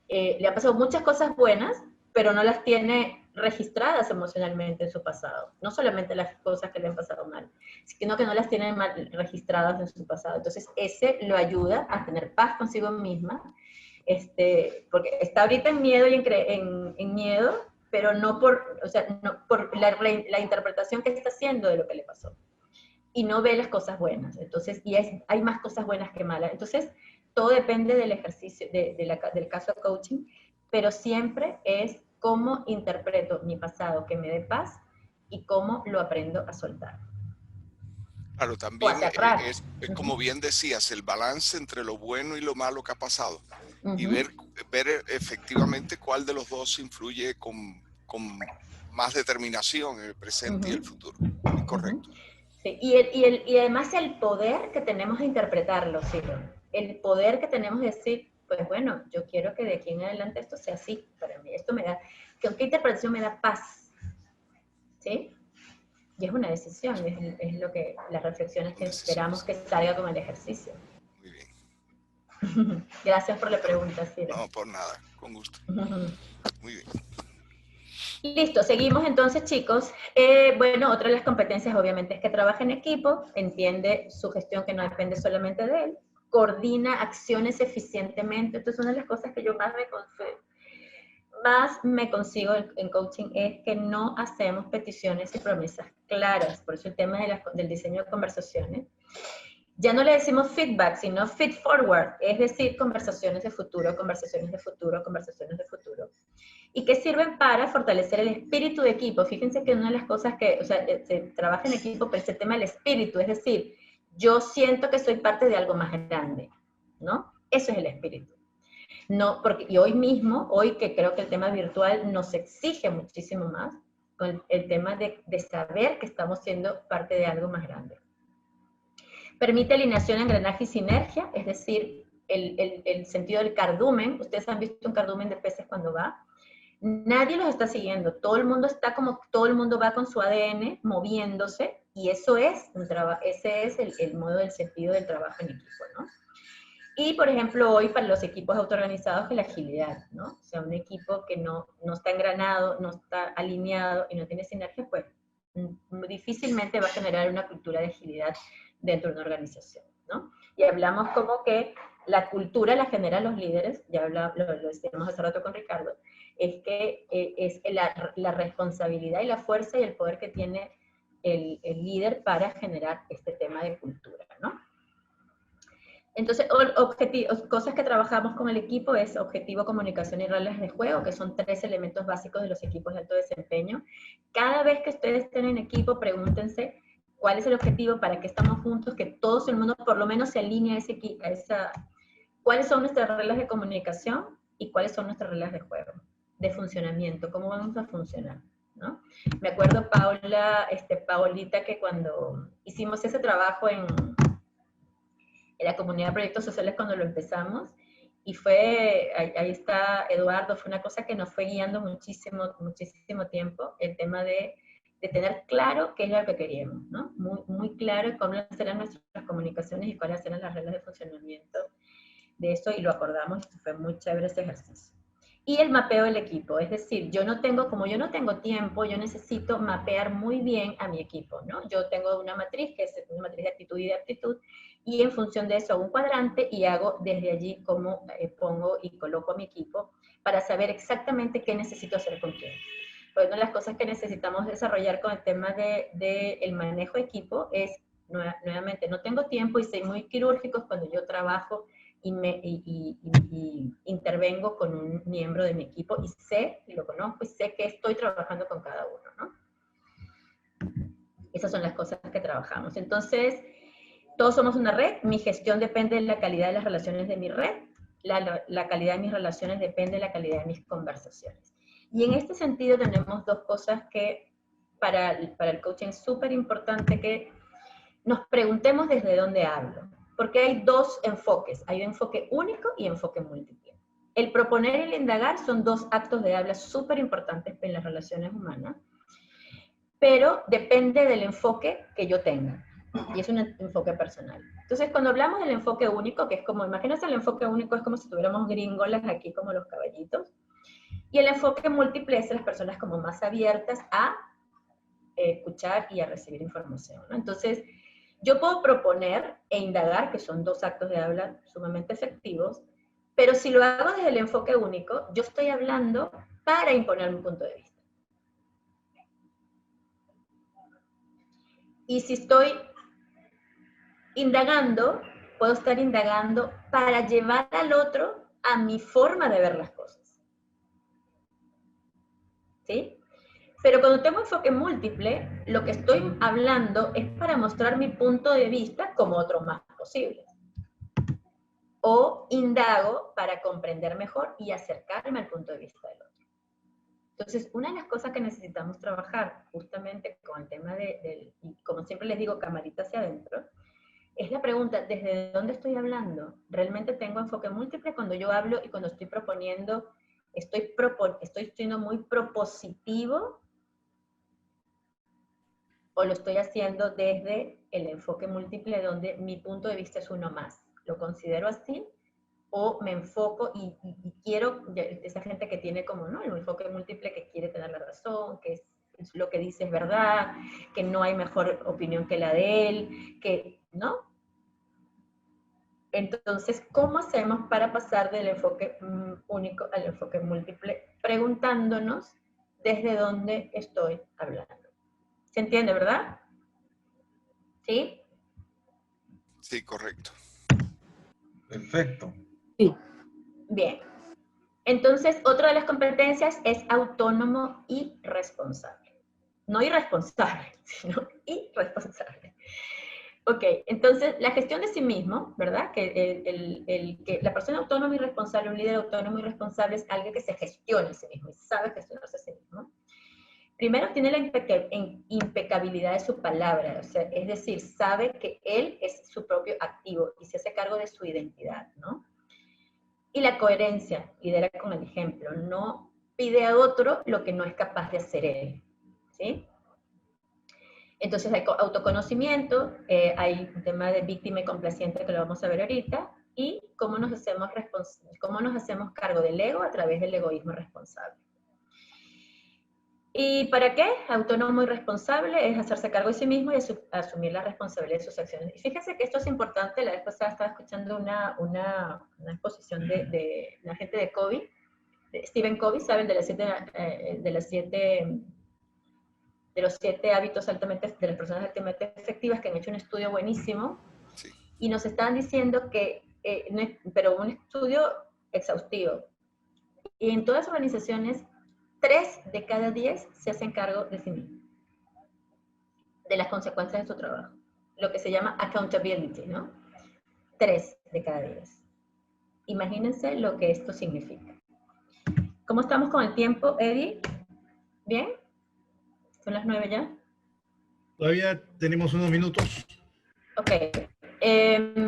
le han pasado muchas cosas buenas, pero no las tiene registradas emocionalmente en su pasado, no solamente las cosas que le han pasado mal, sino que no las tienen mal registradas en su pasado. Entonces, ese lo ayuda a tener paz consigo misma, porque está ahorita en miedo y en miedo, pero no por, o sea, no por la interpretación que está haciendo de lo que le pasó. Y no ve las cosas buenas. Entonces, hay más cosas buenas que malas. Entonces, todo depende del ejercicio, del caso de coaching, pero siempre es cómo interpreto mi pasado que me dé paz y cómo lo aprendo a soltar. Claro, también es como bien decías, el balance entre lo bueno y lo malo que ha pasado. Y ver efectivamente cuál de los dos influye con más determinación en el presente y el futuro. Es correcto. Sí, y además el poder que tenemos de interpretarlo, ¿sí? El poder que tenemos de decir, pues bueno, yo quiero que de aquí en adelante esto sea así, para mí esto me da, ¿qué interpretación me da paz? ¿Sí? Y es una decisión, es lo que, las reflexiones que esperamos que salga con el ejercicio. Muy bien. Gracias por la pregunta, Ciro. No, por nada, con gusto. Muy bien. Listo, seguimos entonces, chicos. Bueno, otra de las competencias obviamente es que trabaja en equipo, entiende su gestión que no depende solamente de él, coordina acciones eficientemente. Entonces, una de las cosas que yo más me consigo en coaching es que no hacemos peticiones y promesas claras. Por eso el tema del diseño de conversaciones. Ya no le decimos feedback, sino feed forward, es decir, conversaciones de futuro, conversaciones de futuro, conversaciones de futuro. Y que sirven para fortalecer el espíritu de equipo. Fíjense que una de las cosas que, o sea, se trabaja en equipo, pero ese tema del espíritu, es decir, yo siento que soy parte de algo más grande, ¿no? Eso es el espíritu. No, porque, y hoy que creo que el tema virtual nos exige muchísimo más, con el tema de saber que estamos siendo parte de algo más grande. Permite alineación, engranaje y sinergia, es decir, el sentido del cardumen. Ustedes han visto un cardumen de peces cuando va. Nadie los está siguiendo, todo el mundo va con su ADN moviéndose, y eso es ese es el modo del sentido del trabajo en equipo, ¿no? Y, por ejemplo, hoy para los equipos autoorganizados es la agilidad, ¿no? O sea, un equipo que no está engranado, no está alineado y no tiene sinergia, pues difícilmente va a generar una cultura de agilidad dentro de una organización, ¿no? Y hablamos como que la cultura la generan los líderes, ya lo decíamos hace rato con Ricardo, es que es la responsabilidad y la fuerza y el poder que tiene el líder para generar este tema de cultura, ¿no? Entonces, cosas que trabajamos con el equipo es objetivo, comunicación y reglas de juego, que son 3 elementos básicos de los equipos de alto desempeño. Cada vez que ustedes estén en equipo, pregúntense cuál es el objetivo, para qué estamos juntos, que todo el mundo por lo menos se alinee a esa, cuáles son nuestras reglas de comunicación y cuáles son nuestras reglas de juego, de funcionamiento, cómo vamos a funcionar, ¿no? Me acuerdo, Paulita, que cuando hicimos ese trabajo en la comunidad de proyectos sociales cuando lo empezamos, y ahí está Eduardo, fue una cosa que nos fue guiando muchísimo tiempo, el tema de tener claro qué es lo que queríamos, ¿no? Muy claro cómo eran nuestras comunicaciones y cuáles eran las reglas de funcionamiento de eso, y lo acordamos, y fue muy chévere ese ejercicio. Y el mapeo del equipo, es decir, como yo no tengo tiempo, yo necesito mapear muy bien a mi equipo, ¿no? Yo tengo una matriz, que es una matriz de actitud y de aptitud, y en función de eso hago un cuadrante y hago desde allí cómo pongo y coloco a mi equipo para saber exactamente qué necesito hacer con quién. Pues una de las cosas que necesitamos desarrollar con el tema del manejo de equipo es, nuevamente, no tengo tiempo y soy muy quirúrgico cuando yo trabajo y intervengo con un miembro de mi equipo y lo conozco y sé que estoy trabajando con cada uno, ¿no? Esas son las cosas que trabajamos. Entonces, todos somos una red, mi gestión depende de la calidad de las relaciones de mi red, la calidad de mis relaciones depende de la calidad de mis conversaciones. Y en este sentido tenemos 2 cosas que para el coaching es súper importante que nos preguntemos desde dónde hablo. Porque hay 2 enfoques, hay un enfoque único y enfoque múltiple. El proponer y el indagar son 2 actos de habla súper importantes en las relaciones humanas, pero depende del enfoque que yo tenga, y es un enfoque personal. Entonces, cuando hablamos del enfoque único, que es como, imagínense, el enfoque único es como si tuviéramos gringolas aquí como los caballitos, Y el enfoque múltiple es las personas como más abiertas a escuchar y a recibir información, ¿no? Entonces, yo puedo proponer e indagar, que son dos actos de habla sumamente efectivos, pero si lo hago desde el enfoque único, yo estoy hablando para imponer mi punto de vista. Y si estoy indagando, puedo estar indagando para llevar al otro a mi forma de ver las cosas. ¿Sí? Pero cuando tengo enfoque múltiple, lo que estoy hablando es para mostrar mi punto de vista como otros más posibles. O indago para comprender mejor y acercarme al punto de vista del otro. Entonces, una de las cosas que necesitamos trabajar justamente con el tema y como siempre les digo, camarita hacia adentro, es la pregunta, ¿desde dónde estoy hablando? ¿Realmente tengo enfoque múltiple cuando yo hablo y cuando estoy proponiendo, estoy siendo muy propositivo? ¿O lo estoy haciendo desde el enfoque múltiple donde mi punto de vista es uno más? ¿Lo considero así? ¿O me enfoco y quiero, esa gente que tiene como, ¿no?, el enfoque múltiple, que quiere tener la razón, que es lo que dice es verdad, que no hay mejor opinión que la de él, que, ¿no? Entonces, ¿cómo hacemos para pasar del enfoque único al enfoque múltiple? Preguntándonos desde dónde estoy hablando. ¿Se entiende, verdad? ¿Sí? Sí, correcto. Perfecto. Sí. Bien. Entonces, otra de las competencias es autónomo y responsable. No irresponsable, sino irresponsable. Ok, entonces, la gestión de sí mismo, ¿verdad? Que la persona autónoma y responsable, un líder autónomo y responsable, es alguien que se gestiona a sí mismo y sabe gestionarse a sí mismo. Primero, tiene la impecabilidad de su palabra, o sea, es decir, sabe que él es su propio activo y se hace cargo de su identidad, ¿no? Y la coherencia, lidera con el ejemplo, no pide a otro lo que no es capaz de hacer él, ¿sí? Entonces hay autoconocimiento, hay un tema de víctima y complaciente que lo vamos a ver ahorita, y cómo nos hacemos cargo del ego a través del egoísmo responsable. ¿Y para qué? Autónomo y responsable es hacerse cargo de sí mismo y asumir la responsabilidad de sus acciones. Y fíjense que esto es importante. La vez pasada estaba escuchando una exposición de la gente de Covey, de Stephen Covey, ¿saben? De los 7 hábitos de las personas altamente efectivas, que han hecho un estudio buenísimo. Sí. Y nos estaban diciendo que, pero un estudio exhaustivo. Y en todas las organizaciones, 3 de cada 10 se hacen cargo de sí mismos, de las consecuencias de su trabajo. Lo que se llama accountability, ¿no? 3 de cada 10. Imagínense lo que esto significa. ¿Cómo estamos con el tiempo, Eddie? ¿Bien? ¿Son las 9 ya? Todavía tenemos unos minutos. Ok.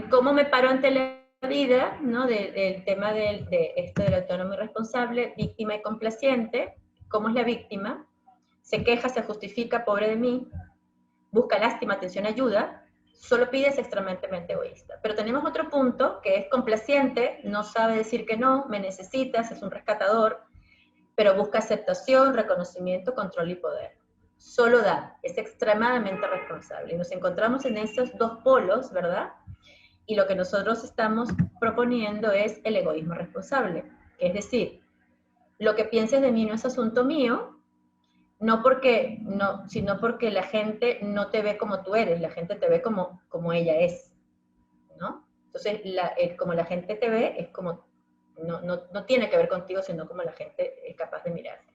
¿Cómo me paro ante la vida, ¿no? Del tema de esto del autónomo y responsable, víctima y complaciente? ¿Cómo es la víctima? Se queja, se justifica, pobre de mí, busca lástima, atención, ayuda, solo pide, es extremadamente egoísta. Pero tenemos otro punto, que es complaciente, no sabe decir que no, me necesitas, es un rescatador, pero busca aceptación, reconocimiento, control y poder. Solo da, es extremadamente responsable. Y nos encontramos en esos dos polos, ¿verdad? Y lo que nosotros estamos proponiendo es el egoísmo responsable, que es decir, lo que pienses de mí no es asunto mío, sino porque la gente no te ve como tú eres, la gente te ve como ella es, ¿no? Entonces, como la gente te ve, es como, no tiene que ver contigo, sino como la gente es capaz de mirarte.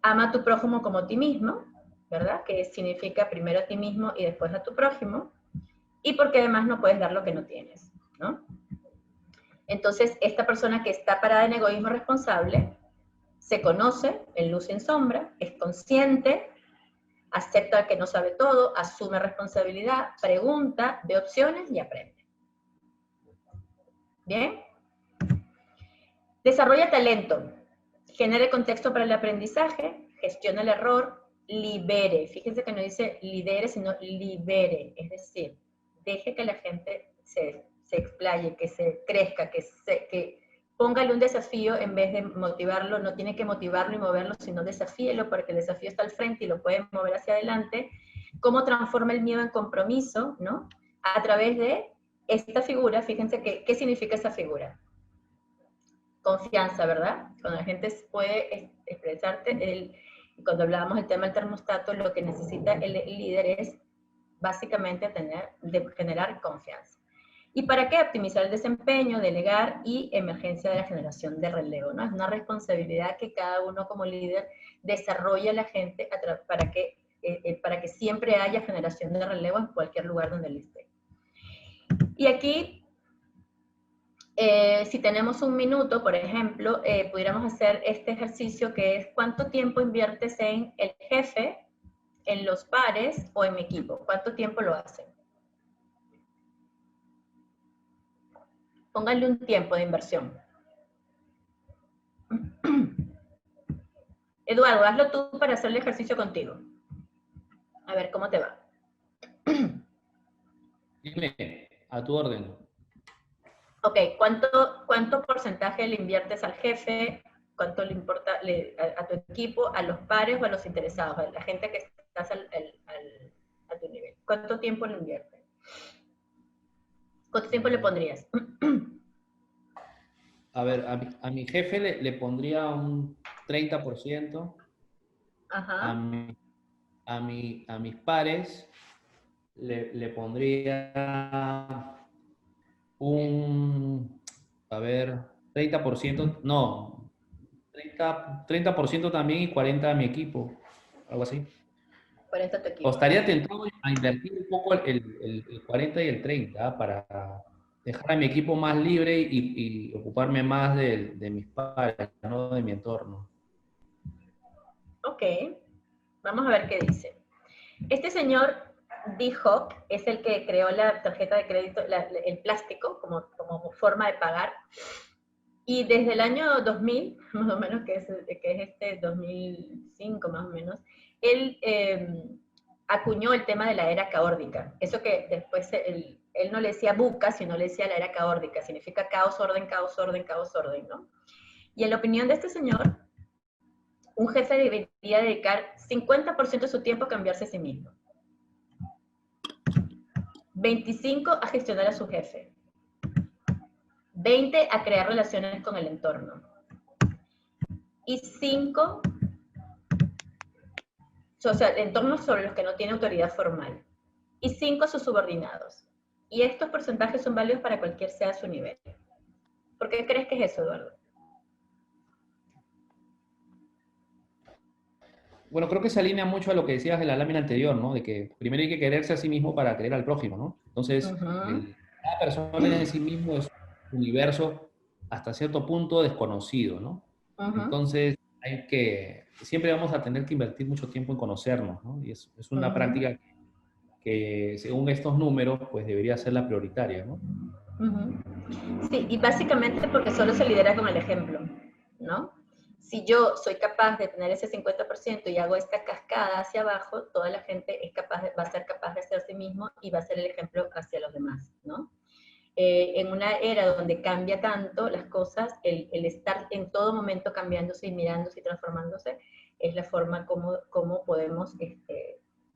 Ama a tu prójimo como a ti mismo, ¿verdad? Que significa primero a ti mismo y después a tu prójimo, y porque además no puedes dar lo que no tienes, ¿no? Entonces, esta persona que está parada en egoísmo responsable se conoce en luz y en sombra, es consciente, acepta que no sabe todo, asume responsabilidad, pregunta, ve opciones y aprende. ¿Bien? Desarrolla talento, genere contexto para el aprendizaje, gestiona el error, libere. Fíjense que no dice lidere, sino libere, es decir, deje que la gente se explaye, que se crezca, que póngale un desafío en vez de motivarlo, no tiene que motivarlo y moverlo, sino desafíelo, porque el desafío está al frente y lo puede mover hacia adelante. ¿Cómo transforma el miedo en compromiso, ¿no? A través de esta figura, fíjense ¿qué significa esa figura? Confianza, ¿verdad? Cuando la gente puede expresarte, cuando hablábamos del tema del termostato, lo que necesita el líder es básicamente generar confianza. ¿Y para qué? Optimizar el desempeño, delegar y emergencia de la generación de relevo, ¿no? Es una responsabilidad que cada uno como líder desarrolla a la gente para que siempre haya generación de relevo en cualquier lugar donde él esté. Y aquí, si tenemos un minuto, por ejemplo, pudiéramos hacer este ejercicio que es ¿cuánto tiempo inviertes en el jefe, en los pares o en mi equipo? ¿Cuánto tiempo lo hacen? Pónganle un tiempo de inversión. Eduardo, hazlo tú para hacer el ejercicio contigo. A ver, ¿cómo te va? Dime, a tu orden. Ok, ¿cuánto porcentaje le inviertes al jefe? ¿Cuánto le importa a tu equipo, a los pares o a los interesados, a la gente que estás a tu nivel? ¿Cuánto tiempo le inviertes? ¿Cuánto tiempo le pondrías? A ver, a mi jefe le pondría un 30%. Ajá. A mis pares le pondría un, a ver, 30%, no, 30% también y 40% a mi equipo, algo así. 40 a tu equipo. O estaría tentado a invertir un poco el 40 y el 30 para dejar a mi equipo más libre y ocuparme más de mis pares, no de mi entorno. Ok, vamos a ver qué dice. Este señor D-Hawk es el que creó la tarjeta de crédito, el plástico como forma de pagar. Y desde el año 2000, más o menos, que es 2005 más o menos, él acuñó el tema de la era caórdica. Eso que después él no le decía buca, sino le decía la era caórdica. Significa caos, orden, caos, orden, caos, orden, ¿no? Y en la opinión de este señor, un jefe debería dedicar 50% de su tiempo a cambiarse a sí mismo. 25 a gestionar a su jefe. 20 a crear relaciones con el entorno. Y 5, o sea, entornos sobre los que no tiene autoridad formal. Y 5 a sus subordinados. Y estos porcentajes son válidos para cualquier sea su nivel. ¿Por qué crees que es eso, Eduardo? Bueno, creo que se alinea mucho a lo que decías en la lámina anterior, ¿no? De que primero hay que quererse a sí mismo para querer al prójimo, ¿no? Entonces, cada persona en sí mismo es un universo hasta cierto punto desconocido, ¿no? Entonces, siempre vamos a tener que invertir mucho tiempo en conocernos, ¿no? Y es una práctica que, según estos números, pues debería ser la prioritaria, ¿no? Sí, y básicamente porque solo se lidera con el ejemplo, ¿no? Si yo soy capaz de tener ese 50% y hago esta cascada hacia abajo, toda la gente va a ser capaz de ser sí mismo y va a ser el ejemplo hacia los demás, ¿no? En una era donde cambia tanto las cosas, el estar en todo momento cambiándose y mirándose y transformándose, es la forma como podemos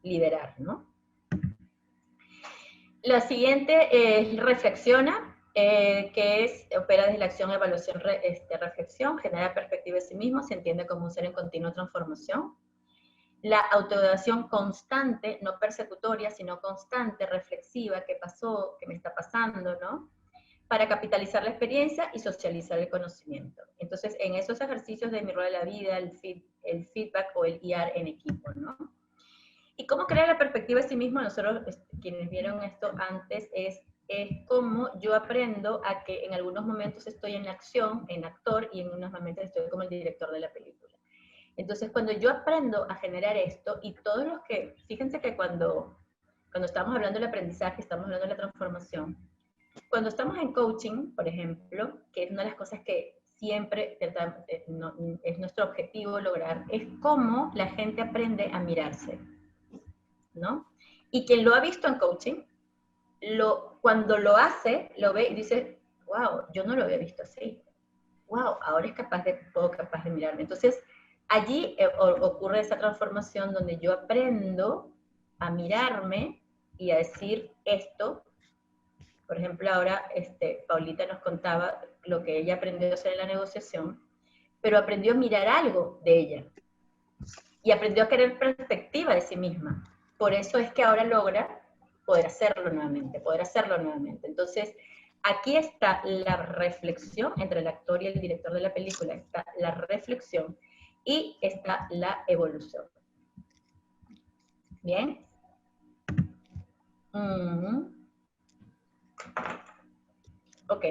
liderar, ¿no? La siguiente es reflexiona, que opera desde la acción, evaluación, reflexión, genera perspectiva de sí mismo, se entiende como un ser en continua transformación. La autoevaluación constante, no persecutoria, sino constante, reflexiva, ¿qué pasó? ¿Qué me está pasando? ¿No? Para capitalizar la experiencia y socializar el conocimiento. Entonces, en esos ejercicios de mi rol de la vida, el feedback o el IAR en equipo, ¿no? ¿Y cómo crear la perspectiva de sí mismo? Nosotros, quienes vieron esto antes, es cómo yo aprendo a que en algunos momentos estoy en la acción, en actor, y en unos momentos estoy como el director de la película. Entonces, cuando yo aprendo a generar esto, y todos los que, fíjense que cuando estamos hablando del aprendizaje, estamos hablando de la transformación, cuando estamos en coaching, por ejemplo, que es una de las cosas que siempre es nuestro objetivo lograr, es cómo la gente aprende a mirarse, ¿no? Y quien lo ha visto en coaching, cuando lo hace, lo ve y dice, wow, yo no lo había visto así. wow, ahora es capaz de mirarme. Entonces, allí ocurre esa transformación donde yo aprendo a mirarme y a decir esto. Por ejemplo, ahora Paulita nos contaba lo que ella aprendió a hacer en la negociación, pero aprendió a mirar algo de ella y aprendió a querer perspectiva de sí misma. Por eso es que ahora logra poder hacerlo nuevamente. Entonces, aquí está la reflexión entre el actor y el director de la película, está la reflexión y está la evolución. ¿Bien? Ok.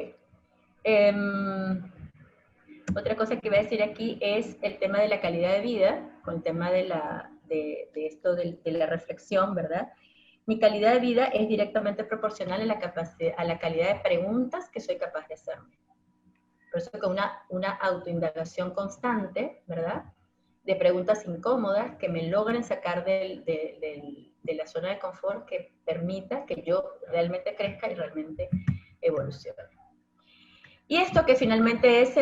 Otra cosa que voy a decir aquí es el tema de la calidad de vida, con el tema de esto de la reflexión, ¿verdad? Mi calidad de vida es directamente proporcional a la calidad de preguntas que soy capaz de hacerme. Por eso que una autoindagación constante, ¿verdad? De preguntas incómodas que me logren sacar de la zona de confort, que permita que yo realmente crezca y realmente evolucione. Y esto que finalmente es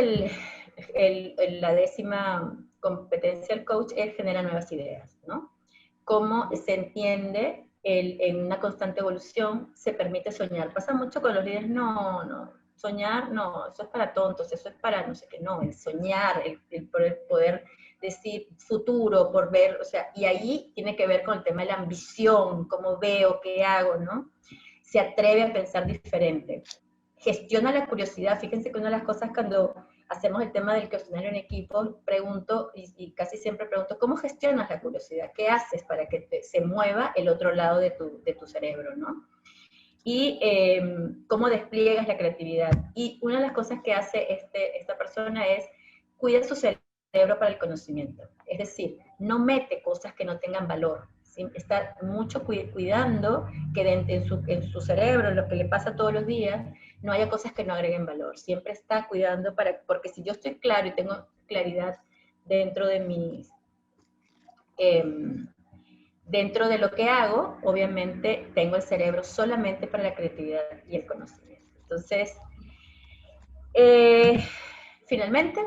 la 10ª competencia del coach es generar nuevas ideas, ¿no? Cómo se entiende en una constante evolución, se permite soñar. Pasa mucho con los líderes, no, soñar, no, eso es para tontos, eso es para no sé qué, no, el soñar, el poder decir futuro, por ver, o sea, y ahí tiene que ver con el tema de la ambición, cómo veo, qué hago, ¿no? Se atreve a pensar diferente. Gestiona la curiosidad. Fíjense que una de las cosas cuando hacemos el tema del cuestionario en equipo, pregunto, y casi siempre pregunto, ¿cómo gestionas la curiosidad? ¿Qué haces para que se mueva el otro lado de tu cerebro, ¿no? Y cómo despliegas la creatividad. Y una de las cosas que hace esta persona es cuida su cerebro para el conocimiento. Es decir, no mete cosas que no tengan valor. ¿Sí? Está mucho cuidando que en su cerebro, lo que le pasa todos los días, no haya cosas que no agreguen valor. Siempre está cuidando porque si yo estoy claro y tengo claridad dentro de dentro de lo que hago, obviamente tengo el cerebro solamente para la creatividad y el conocimiento. Entonces, finalmente,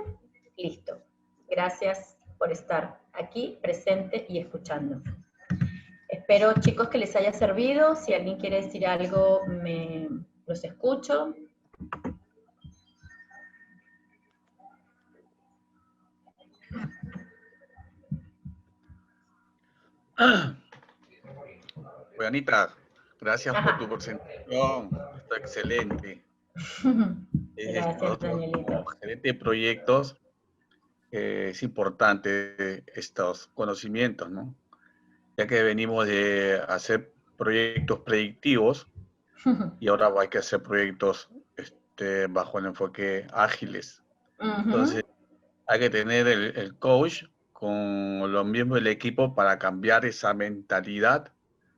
listo. Gracias por estar aquí, presente y escuchando. Espero, chicos, que les haya servido. Si alguien quiere decir algo, los escucho. Pues, Anita, gracias por tu presentación. Está excelente. Gracias, Danielito. Como gerente de proyectos, es importante estos conocimientos, ¿no? Ya que venimos de hacer proyectos predictivos y ahora hay que hacer proyectos bajo el enfoque ágiles. Entonces, hay que tener el coach con los miembros del equipo para cambiar esa mentalidad,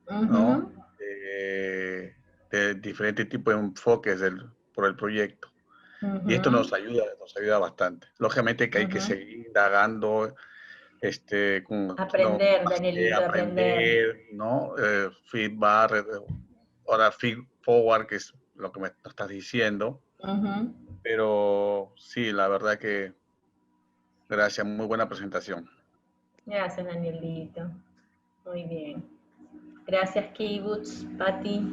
¿no? De diferentes tipos de enfoques por el proyecto. Y esto nos ayuda bastante. Lógicamente que hay que seguir indagando, aprender, Danielito, aprender, ¿no? Feedback, ahora feed forward, que es lo que me estás diciendo. Pero sí, la verdad que gracias, muy buena presentación. Gracias, Danielito. Muy bien. Gracias, Kibbutz, Pati.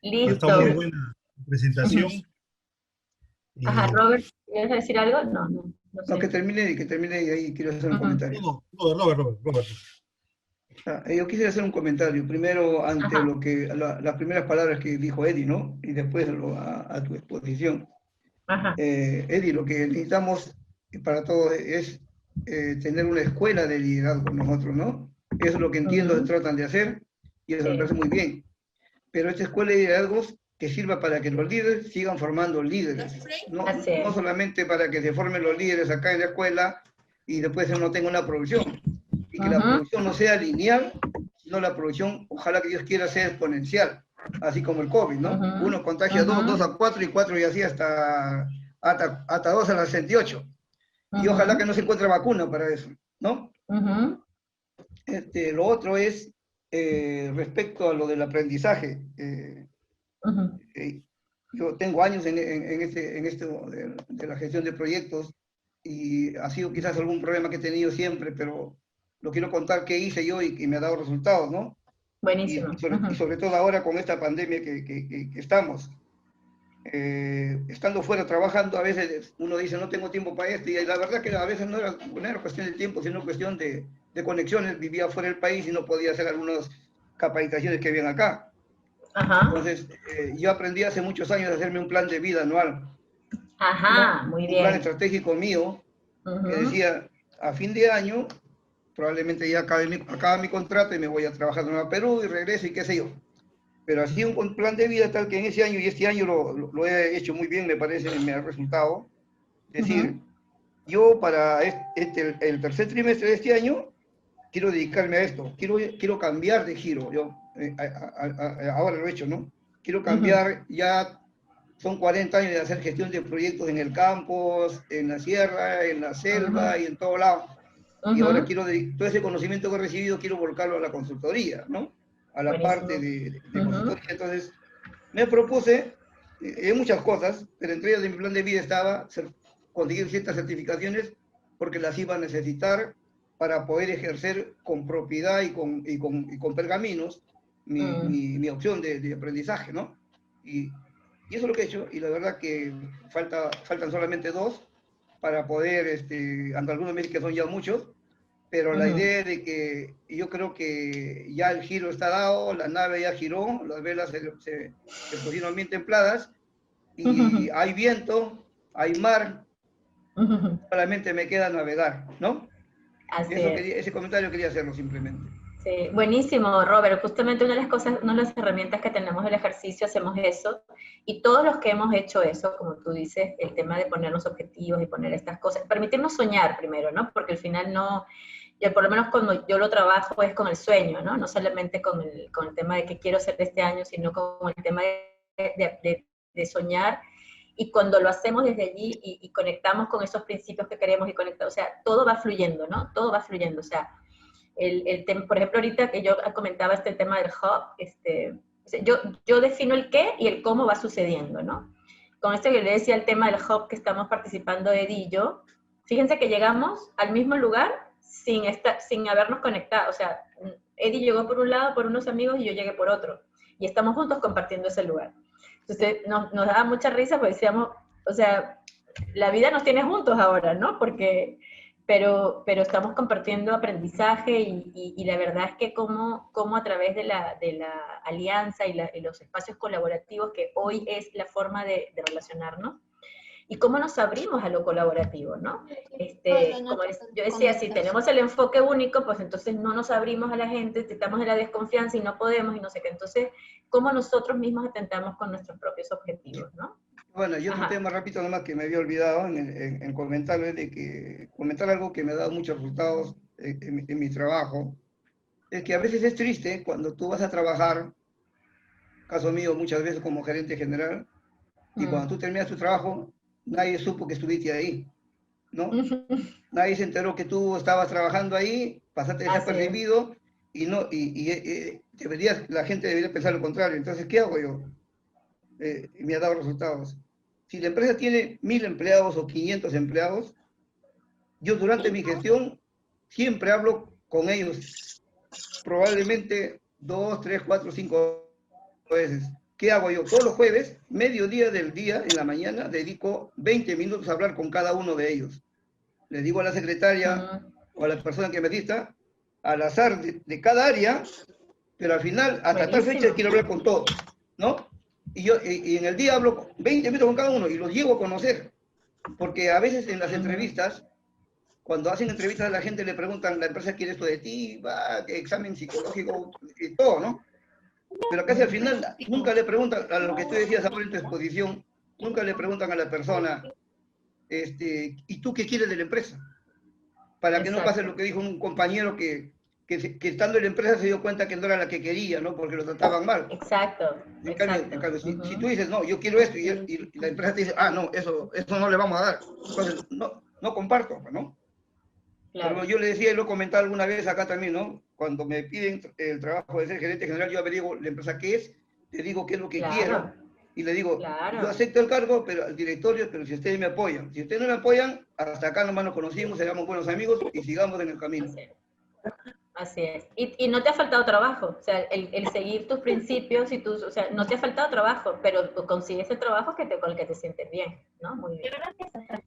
Listo. Está muy buena presentación. Ajá, Robert, ¿quieres decir algo? No sé. No, que termine y ahí quiero hacer un comentario. Robert. Yo quisiera hacer un comentario, primero ante las primeras palabras que dijo Eddie, ¿no? Y después a tu exposición. Eddie, lo que necesitamos para todos es tener una escuela de liderazgo nosotros, ¿no? Eso es lo que entiendo que tratan de hacer y eso me parece muy bien. Pero esta escuela de liderazgos que sirva para que los líderes sigan formando líderes, no solamente para que se formen los líderes acá en la escuela y después no tenga una producción, y que la producción no sea lineal, sino la producción, ojalá que Dios quiera, sea exponencial, así como el COVID, ¿no? Uno contagia 2 a 4 y 4 y así hasta 2 a las 68, y ojalá que no se encuentre vacuna para eso, ¿no? Lo otro es respecto a lo del aprendizaje. yo tengo años en esto de la gestión de proyectos y ha sido quizás algún problema que he tenido siempre, pero lo quiero contar qué hice yo y me ha dado resultados, ¿no? Buenísimo. Y sobre todo ahora con esta pandemia que estamos. Estando fuera trabajando, a veces uno dice no tengo tiempo para esto, y la verdad que a veces no era cuestión de tiempo, sino cuestión de conexiones. Vivía fuera del país y no podía hacer algunas capacitaciones que habían acá. Ajá. Entonces, yo aprendí hace muchos años a hacerme un plan de vida anual. Ajá, muy bien. Un plan estratégico mío, que decía, a fin de año, probablemente ya acaba mi contrato y me voy a trabajar de nuevo a Perú y regreso y qué sé yo. Pero así un plan de vida tal que en ese año, y este año lo he hecho muy bien, me parece, me ha resultado. Es decir, yo para el tercer trimestre de este año, quiero dedicarme a esto, quiero cambiar de giro. Yo ahora lo he hecho, ¿no? Quiero cambiar, ya son 40 años de hacer gestión de proyectos en el campo, en la sierra, en la selva y en todo lado. Y ahora quiero, todo ese conocimiento que he recibido, quiero volcarlo a la consultoría, ¿no? A la parte de consultoría. Entonces, me propuse, muchas cosas, pero entre ellas de mi plan de vida estaba conseguir ciertas certificaciones porque las iba a necesitar para poder ejercer con propiedad y con pergaminos mi opción de aprendizaje, ¿no? Y eso es lo que he hecho, y la verdad que faltan solamente 2 para poder, aunque algunos me dicen que son ya muchos, pero la idea de que yo creo que ya el giro está dado, la nave ya giró, las velas se pusieron bien templadas, y hay viento, hay mar, solamente me queda navegar, ¿no? Ese comentario quería hacerlo simplemente. Sí, buenísimo, Robert. Justamente una de las herramientas que tenemos del ejercicio, hacemos eso, y todos los que hemos hecho eso, como tú dices, el tema de ponernos objetivos y poner estas cosas, permitirnos soñar primero, ¿no? Porque al final no, yo por lo menos cuando yo lo trabajo es con el sueño, ¿no? No solamente con el tema de qué quiero hacer este año, sino con el tema de soñar. Y cuando lo hacemos desde allí y conectamos con esos principios que queremos y conectamos, o sea, todo va fluyendo, ¿no? Todo va fluyendo, o sea, por ejemplo, ahorita que yo comentaba este tema del hub, yo defino el qué y el cómo va sucediendo, ¿no? Con esto que le decía el tema del hub que estamos participando Eddie y yo, fíjense que llegamos al mismo lugar sin habernos conectado, o sea, Eddie llegó por un lado por unos amigos y yo llegué por otro, y estamos juntos compartiendo ese lugar. Entonces nos daba mucha risa porque decíamos, o sea, la vida nos tiene juntos ahora, ¿no? Pero estamos compartiendo aprendizaje y la verdad es que como a través de la alianza y los espacios colaborativos, que hoy es la forma de relacionarnos, y cómo nos abrimos a lo colaborativo, ¿no? Como yo decía, si tenemos el enfoque único, pues entonces no nos abrimos a la gente, estamos en la desconfianza y no podemos y no sé qué. Entonces, ¿cómo nosotros mismos atentamos con nuestros propios objetivos, ¿no? Bueno, y otro tema rápido nomás que me había olvidado en comentarles, comentar algo que me ha dado muchos resultados en mi trabajo, es que a veces es triste cuando tú vas a trabajar, caso mío muchas veces como gerente general, y cuando tú terminas tu trabajo, nadie supo que estuviste ahí, ¿no? Nadie se enteró que tú estabas trabajando ahí, pasaste desapercibido, y la gente debería pensar lo contrario. Entonces, ¿qué hago yo? Me ha dado resultados. Si la empresa tiene 1000 empleados o 500 empleados, yo durante mi gestión siempre hablo con ellos, probablemente 2, 3, 4, 5 veces. ¿Qué hago yo? Todos los jueves, mediodía del día, en la mañana, dedico 20 minutos a hablar con cada uno de ellos. Le digo a la secretaria o a la persona que me asista, al azar de cada área, pero al final, hasta tal fecha, quiero hablar con todos, ¿no? Y en el día hablo 20 minutos con cada uno y los llevo a conocer. Porque a veces en las entrevistas, cuando hacen entrevistas a la gente le preguntan, la empresa quiere esto de ti, examen psicológico y todo, ¿no? Pero casi al final nunca le preguntan a lo que tú decías ahora en tu exposición, nunca le preguntan a la persona, ¿y tú qué quieres de la empresa? Para que no pase lo que dijo un compañero que estando en la empresa se dio cuenta que no era la que quería, ¿no? Porque lo trataban mal. Exacto. En cambio, si tú dices, no, yo quiero esto, y la empresa te dice, no, eso no le vamos a dar. Entonces, no comparto, ¿no? Claro. Pero yo le decía y lo comentaba alguna vez acá también, ¿no? Cuando me piden el trabajo de ser gerente general, yo averiguo la empresa qué es, te digo qué es lo que quiero, y le digo, claro, yo acepto el cargo, pero al directorio, pero si ustedes me apoyan. Si ustedes no me apoyan, hasta acá nomás nos conocimos, seamos buenos amigos y sigamos en el camino. Así es. Y no te ha faltado trabajo, o sea, el seguir tus principios y tus, o sea, no te ha faltado trabajo, pero tú consigues el trabajo con el que te sientes bien, ¿no? Muy bien.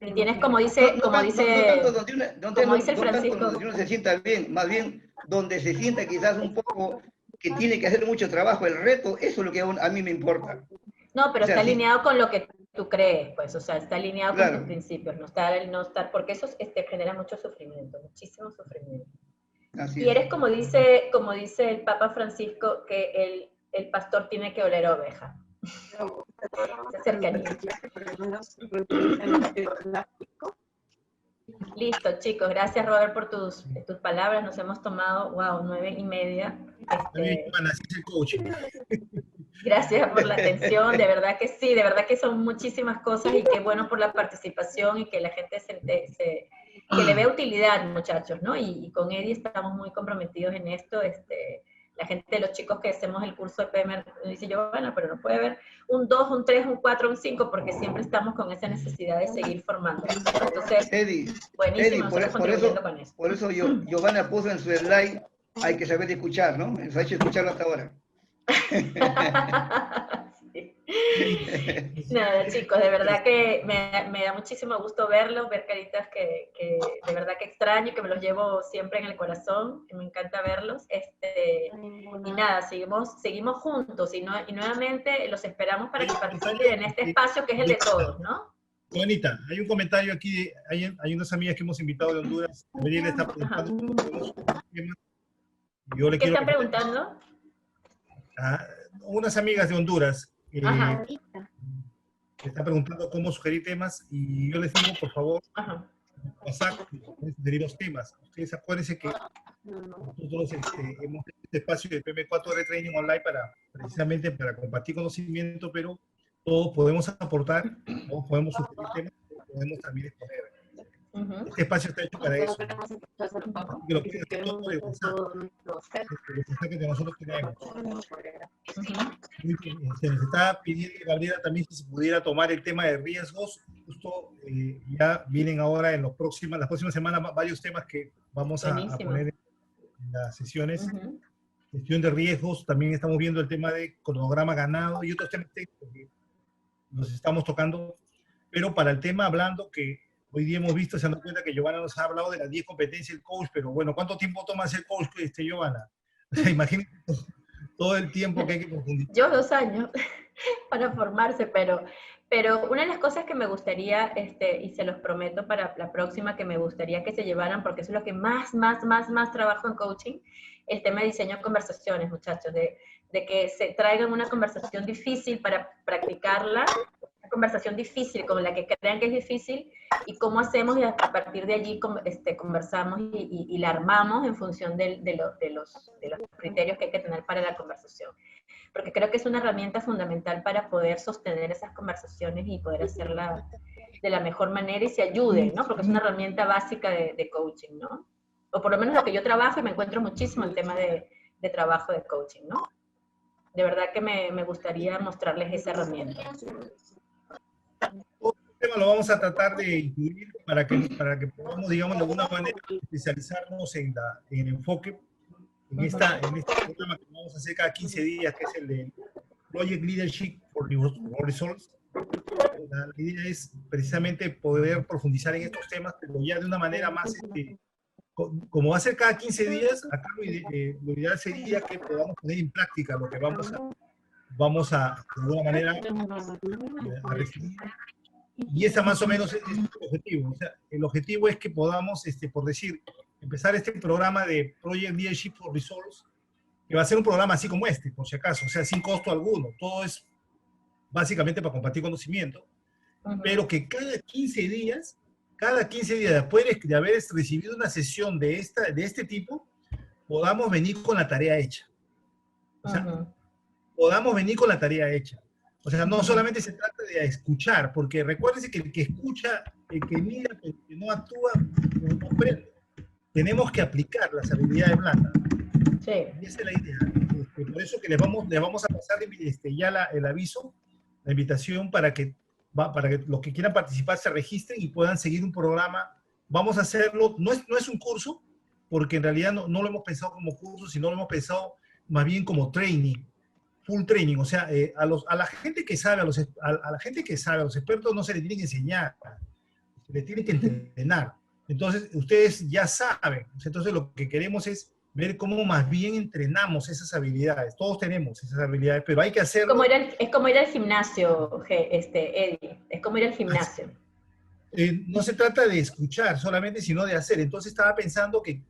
Y tienes, como dice, como dice el Francisco, donde uno se sienta bien, más bien donde se sienta quizás un poco que tiene que hacer mucho trabajo, el reto, eso es lo que a mí me importa. No, pero o sea, está sí, alineado con lo que tú crees, pues, o sea, está alineado claro, con tus principios, no estar, porque eso genera mucho sufrimiento, muchísimo sufrimiento. Así Y es. eres como dice el Papa Francisco, que el pastor tiene que oler a oveja. Esa cercanía. Listo, chicos. Gracias, Robert, por tus palabras. Nos hemos tomado, wow, 9:30. Gracias por la atención. De verdad que sí, de verdad que son muchísimas cosas y qué bueno por la participación y que la gente que le vea utilidad, muchachos, ¿no? Y con Eddie estamos muy comprometidos en esto. La gente, los chicos que hacemos el curso de PMR, dice yo, bueno, pero no puede haber un 2, un 3, un 4, un 5, porque siempre estamos con esa necesidad de seguir formando. Entonces, Eddie, buenísimo, nosotros contribuyendo con eso. Por eso Giovanna puso en su slide, hay que saber escuchar, ¿no? Nos ha hecho escucharlo hasta ahora. Nada, chicos, de verdad que me da muchísimo gusto verlos, ver caritas que de verdad que extraño, que me los llevo siempre en el corazón, que me encanta verlos. Y nada, seguimos juntos y nuevamente los esperamos para que participen en este espacio que es el de todos, ¿no? Juanita, hay un comentario aquí, hay unas amigas que hemos invitado de Honduras. María le está preguntando. ¿Qué están preguntando? Unas amigas de Honduras me están preguntando cómo sugerir temas y yo les digo, por favor, pasar, sugerir los temas. Ustedes acuérdense que nosotros hemos hecho este espacio de PM4R Training Online precisamente para compartir conocimiento, pero todos podemos aportar, todos podemos sugerir temas, podemos también exponer. Este espacio está hecho para eso. Que lo que hacer todo el mensaje que nosotros tenemos. Se nos está pidiendo, Gabriela, también si se pudiera tomar el tema de riesgos. Justo ya vienen ahora en las próximas semanas varios temas que vamos a poner en las sesiones. Gestión de riesgos, también estamos viendo el tema de cronograma ganado y otros temas técnicos que nos estamos tocando. Pero para el tema hablando que hoy día hemos visto, se han dado cuenta que Giovanna nos ha hablado de las 10 competencias del coach, pero bueno, ¿cuánto tiempo toma ser coach, Giovanna? O sea, imagínate todo el tiempo que hay que profundizar. Yo 2 años para formarse, pero una de las cosas que me gustaría, y se los prometo para la próxima, que me gustaría que se llevaran, porque eso es lo que más trabajo en coaching, el tema de diseño de conversaciones, muchachos, de que se traigan una conversación difícil para practicarla, una conversación difícil, como la que crean que es difícil, y cómo hacemos, y a partir de allí conversamos y la armamos en función de los criterios que hay que tener para la conversación. Porque creo que es una herramienta fundamental para poder sostener esas conversaciones y poder hacerla de la mejor manera y se ayude, ¿no? Porque es una herramienta básica de coaching, ¿no? O por lo menos lo que yo trabajo y me encuentro muchísimo en tema de trabajo de coaching, ¿no? De verdad que me gustaría mostrarles esa herramienta. Tema lo vamos a tratar de incluir para que podamos, digamos, de alguna manera especializarnos en el enfoque en este programa que vamos a hacer cada 15 días, que es el de Project Leadership for Results. La idea es precisamente poder profundizar en estos temas, pero ya de una manera más, como va a ser cada 15 días, acá lo ideal sería que podamos poner en práctica lo que vamos a de alguna manera, a recibir. Y esa más o menos es el objetivo. O sea, el objetivo es que podamos, por decir, empezar este programa de Project Leadership for Results, que va a ser un programa así como por si acaso, o sea, sin costo alguno. Todo es básicamente para compartir conocimiento, pero que cada 15 días, después de haber recibido una sesión de este tipo, podamos venir con la tarea hecha. O sea, podamos venir con la tarea hecha. O sea, no solamente se trata de escuchar, porque recuérdense que el que escucha, el que mira, el que no actúa, no aprende. Tenemos que aplicar las habilidades blandas. Sí. Y esa es la idea. Por eso que les vamos a pasar ya el aviso. la invitación para que los que quieran participar se registren y puedan seguir un programa. Vamos a hacerlo, no es un curso, porque en realidad no lo hemos pensado como curso, sino lo hemos pensado más bien como training, full training. O sea, a la gente que sabe, a la gente que sabe, a los expertos no se les tiene que enseñar, se les tiene que entrenar. Entonces, ustedes ya saben. Entonces, lo que queremos es ver cómo más bien entrenamos esas habilidades. Todos tenemos esas habilidades, pero hay que hacerlo. Es como ir al gimnasio, Eddie. Es como ir al gimnasio. No se trata de escuchar solamente, sino de hacer. Entonces, estaba pensando que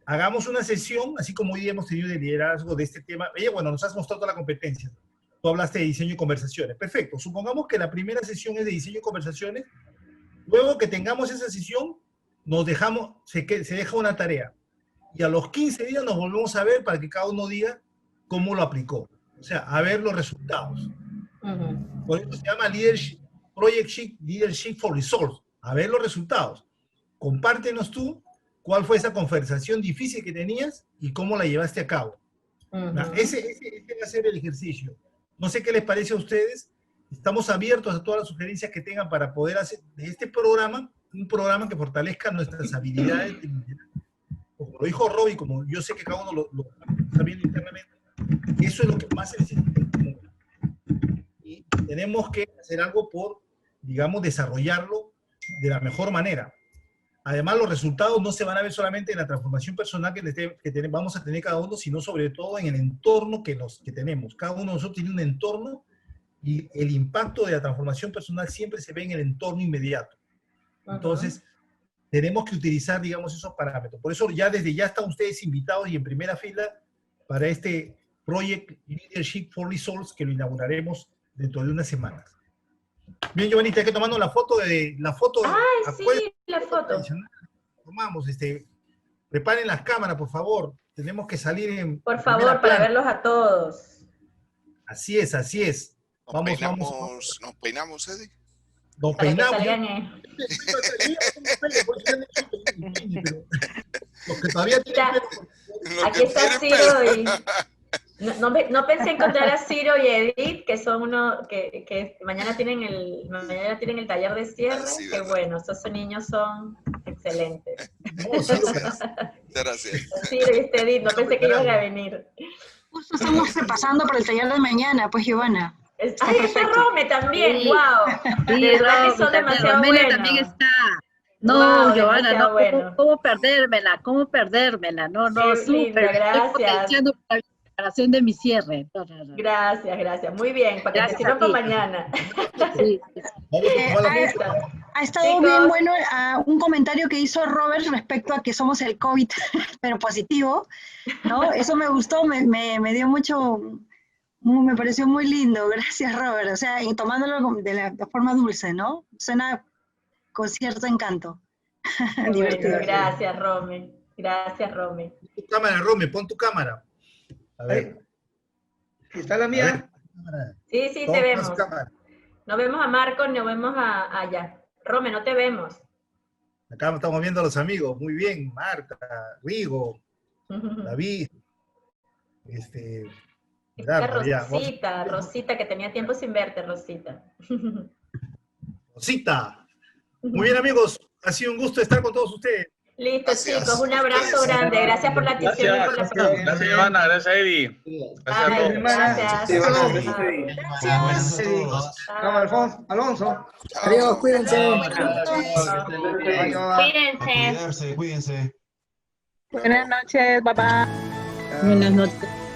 hagamos una sesión, así como hoy hemos tenido de liderazgo de este tema. Bueno, nos has mostrado toda la competencia. Tú hablaste de diseño y conversaciones. Perfecto. Supongamos que la primera sesión es de diseño y conversaciones. Luego que tengamos esa sesión, se deja una tarea. Y a los 15 días nos volvemos a ver para que cada uno diga cómo lo aplicó. O sea, a ver los resultados. Por eso se llama Project Leadership for Results. A ver los resultados. Compártenos tú cuál fue esa conversación difícil que tenías y cómo la llevaste a cabo. Ese va a ser el ejercicio. No sé qué les parece a ustedes. Estamos abiertos a todas las sugerencias que tengan para poder hacer de este programa un programa que fortalezca nuestras habilidades. Como lo dijo Robbie, como yo sé que cada uno lo está viendo internamente, eso es lo que más se necesita. Y tenemos que hacer algo por, digamos, desarrollarlo de la mejor manera. Además, los resultados no se van a ver solamente en la transformación personal que vamos a tener cada uno, sino sobre todo en el entorno que tenemos. Cada uno de nosotros tiene un entorno y el impacto de la transformación personal siempre se ve en el entorno inmediato. Entonces, tenemos que utilizar, digamos, esos parámetros. Por eso desde ya están ustedes invitados y en primera fila para este Project Leadership for Results que lo inauguraremos dentro de unas semanas. Bien, Giovanita, que tomando la foto sí, la foto. Tomamos, preparen las cámaras, por favor. Tenemos que salir en... Por favor, para verlos a todos. Así es, así es. Nos peinamos, Eddie. Nos peinamos. Los que todavía tienen pelo. Aquí está Ciro y... No pensé encontrar a Ciro y Edith, que son que mañana tienen el taller de cierre. Que bueno, esos niños son excelentes. Gracias. Ciro y Edith, no pensé que iban a venir. Justo estamos pasando por el taller de mañana, pues, Giovanna. Está Rome también, sí. Wow. Sí, de verdad que son demasiado buenos. También está. No, Wow, Giovanna, no, bueno. ¿cómo perdérmela? No, súper, gracias. Estoy para la preparación de mi cierre. Gracias, muy bien, para que te sirva para mañana. Sí. Ha estado bien bueno un comentario que hizo Robert respecto a que somos el COVID, pero positivo, ¿no? Eso me gustó, me dio mucho, me pareció muy lindo, gracias Robert, o sea, y tomándolo de la forma dulce, ¿no? Suena con cierto encanto. Divertido. Gracias, Rome. Gracias, Rome. Tu cámara, Rome, pon tu cámara. A ver. ¿Está la mía? Sí, te vemos. No vemos a Marcos, no vemos a allá. Rome, no te vemos. Acá estamos viendo a los amigos. Muy bien, Marta, Rigo, David. Rosita, que tenía tiempo sin verte, Rosita. Rosita. Muy bien, amigos. Ha sido un gusto estar con todos ustedes. Listo, gracias. Chicos. Un abrazo grande. Gracias por la atención y por la pregunta. Gracias, Ivana. Gracias, Eddie. Gracias. Alonso. Adiós, cuídense. Cuídense. Buenas noches, papá. Buenas noches.